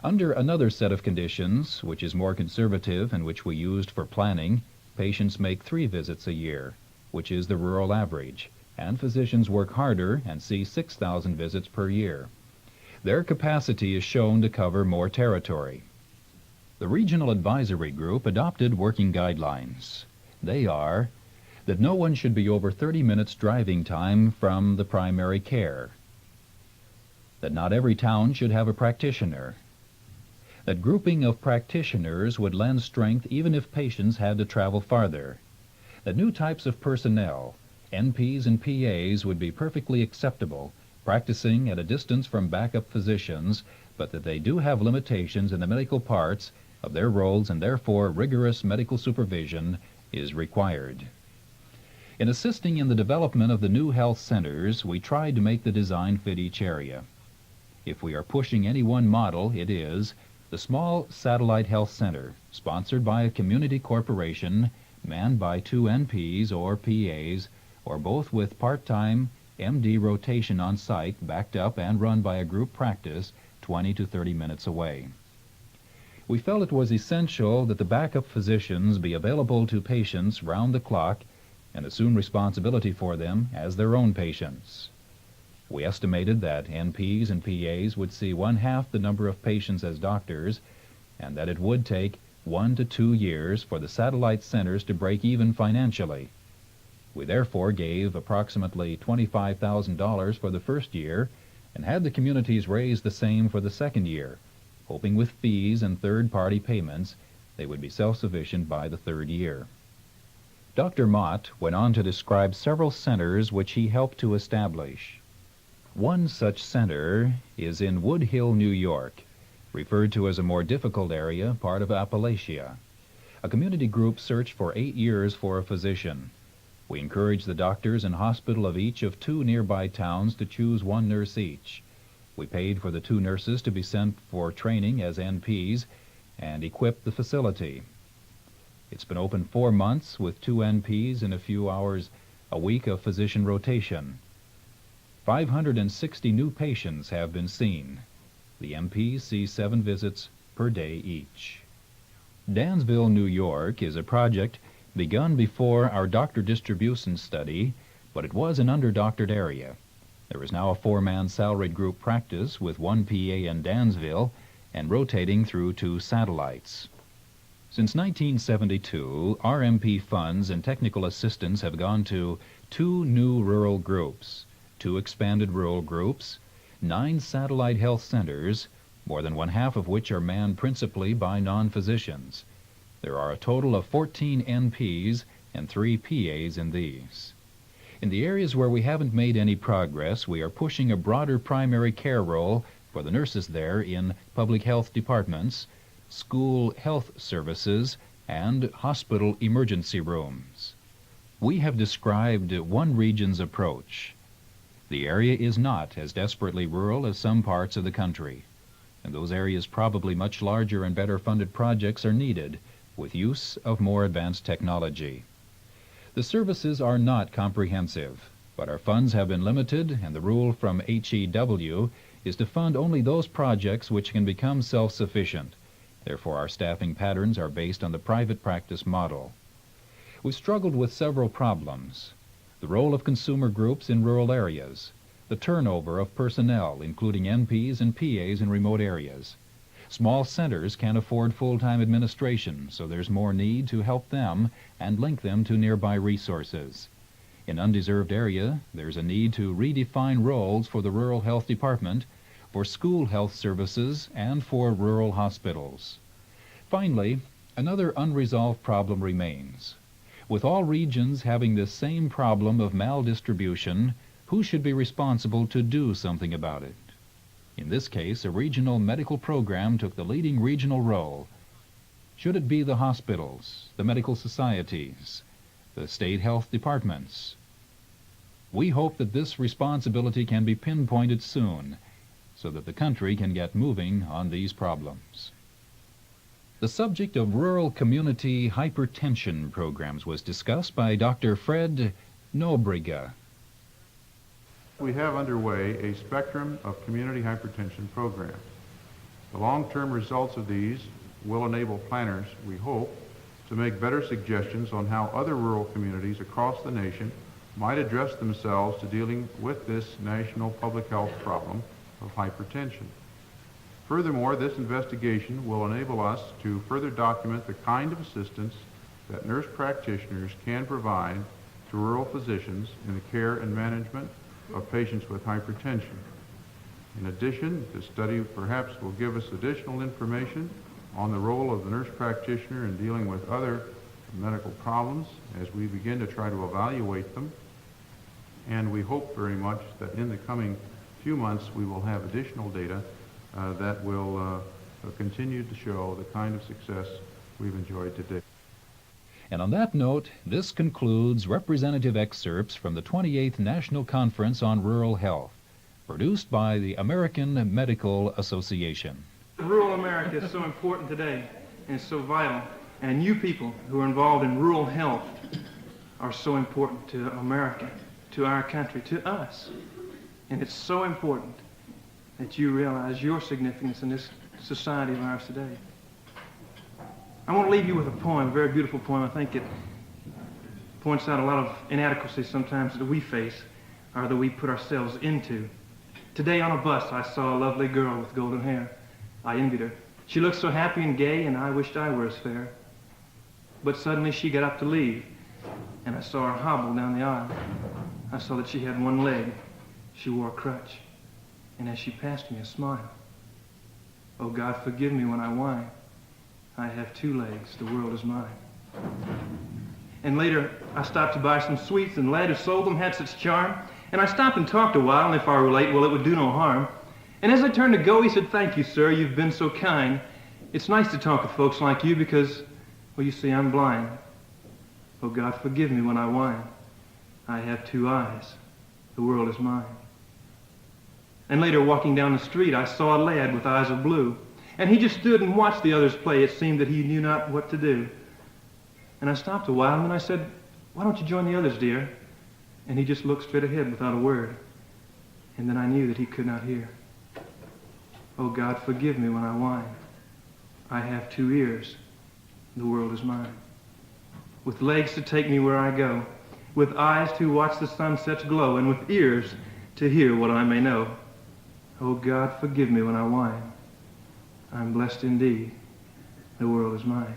Under another set of conditions, which is more conservative and which we used for planning, patients make 3 visits a year, which is the rural average, and physicians work harder and see 6,000 visits per year. Their capacity is shown to cover more territory. The Regional Advisory Group adopted working guidelines. They are that no one should be over 30 minutes driving time from the primary care, that not every town should have a practitioner, that grouping of practitioners would lend strength even if patients had to travel farther, that new types of personnel, NPs and PAs, would be perfectly acceptable, practicing at a distance from backup physicians, but that they do have limitations in the medical parts of their roles and therefore rigorous medical supervision is required. In assisting in the development of the new health centers, we tried to make the design fit each area. If we are pushing any one model, it is the small satellite health center, sponsored by a community corporation, manned by 2 NPs or PAs, or both with part-time MD rotation on site, backed up and run by a group practice 20 to 30 minutes away. We felt it was essential that the backup physicians be available to patients round the clock and assume responsibility for them as their own patients. We estimated that NPs and PAs would see 1/2 the number of patients as doctors, and that it would take 1 to 2 years for the satellite centers to break even financially. We therefore gave approximately $25,000 for the first year and had the communities raise the same for the second year, hoping with fees and third-party payments they would be self-sufficient by the 3rd year. Dr. Mott went on to describe several centers which he helped to establish. One such center is in Wood Hill, New York, referred to as a more difficult area, part of Appalachia. A community group searched for 8 years for a physician. We encouraged the doctors and hospital of each of 2 nearby towns to choose 1 nurse each. We paid for the 2 nurses to be sent for training as NPs and equipped the facility. It's been open 4 months with 2 NPs and a few hours a week of physician rotation. 560 new patients have been seen. The MPs see 7 visits per day each. Dansville, New York is a project begun before our doctor distribution study, but it was an under-doctored area. There is now a 4-man salaried group practice with 1 PA in Dansville and rotating through 2 satellites. Since 1972, RMP funds and technical assistance have gone to 2 new rural groups, 2 expanded rural groups, 9 satellite health centers, more than 1/2 of which are manned principally by non-physicians. There are a total of 14 NPs and 3 PAs in these. In the areas where we haven't made any progress, we are pushing a broader primary care role for the nurses there in public health departments, school health services, and hospital emergency rooms. We have described one region's approach. The area is not as desperately rural as some parts of the country. In those areas, probably much larger and better funded projects are needed, with use of more advanced technology. The services are not comprehensive, but our funds have been limited, and the rule from HEW is to fund only those projects which can become self-sufficient. Therefore, our staffing patterns are based on the private practice model. We've struggled with several problems: the role of consumer groups in rural areas, the turnover of personnel, including NPs and PAs in remote areas. Small centers can't afford full-time administration, so there's more need to help them and link them to nearby resources. In undeserved area, there's a need to redefine roles for the Rural Health Department, for school health services, and for rural hospitals. Finally, another unresolved problem remains. With all regions having this same problem of maldistribution, who should be responsible to do something about it? In this case, a regional medical program took the leading regional role. Should it be the hospitals, the medical societies, the state health departments? We hope that this responsibility can be pinpointed soon, so that the country can get moving on these problems. The subject of rural community hypertension programs was discussed by Dr. Fred Nobriga. We have underway a spectrum of community hypertension programs. The long-term results of these will enable planners, we hope, to make better suggestions on how other rural communities across the nation might address themselves to dealing with this national public health problem of hypertension. Furthermore, this investigation will enable us to further document the kind of assistance that nurse practitioners can provide to rural physicians in the care and management of patients with hypertension. In addition, this study perhaps will give us additional information on the role of the nurse practitioner in dealing with other medical problems as we begin to try to evaluate them. And we hope very much that in the coming few months we will have additional data that will continue to show the kind of success we've enjoyed today. And on that note, this concludes representative excerpts from the 28th National Conference on Rural Health, produced by the American Medical Association. Rural America is so important today, and it's so vital. And you people who are involved in rural health are so important to America, to our country, to us. And it's so important that you realize your significance in this society of ours today. I want to leave you with a poem, a very beautiful poem. I think it points out a lot of inadequacies sometimes that we face or that we put ourselves into. Today on a bus, I saw a lovely girl with golden hair. I envied her. She looked so happy and gay, and I wished I were as fair. But suddenly she got up to leave, and I saw her hobble down the aisle. I saw that she had one leg. She wore a crutch. And as she passed me, a smile. Oh, God, forgive me when I whine. I have two legs. The world is mine. And later, I stopped to buy some sweets, and the lad who sold them had such charm. And I stopped and talked a while, and if I were late, well, it would do no harm. And as I turned to go, he said, "Thank you, sir. You've been so kind. It's nice to talk with folks like you because, well, you see, I'm blind. Oh, God, forgive me when I whine. I have two eyes. The world is mine." And later, walking down the street, I saw a lad with eyes of blue. And he just stood and watched the others play. It seemed that he knew not what to do. And I stopped a while, and then I said, "Why don't you join the others, dear?" And he just looked straight ahead without a word. And then I knew that he could not hear. Oh, God, forgive me when I whine. I have two ears. The world is mine. With legs to take me where I go, with eyes to watch the sunset's glow, and with ears to hear what I may know. Oh, God, forgive me when I whine. I'm blessed indeed. The world is mine.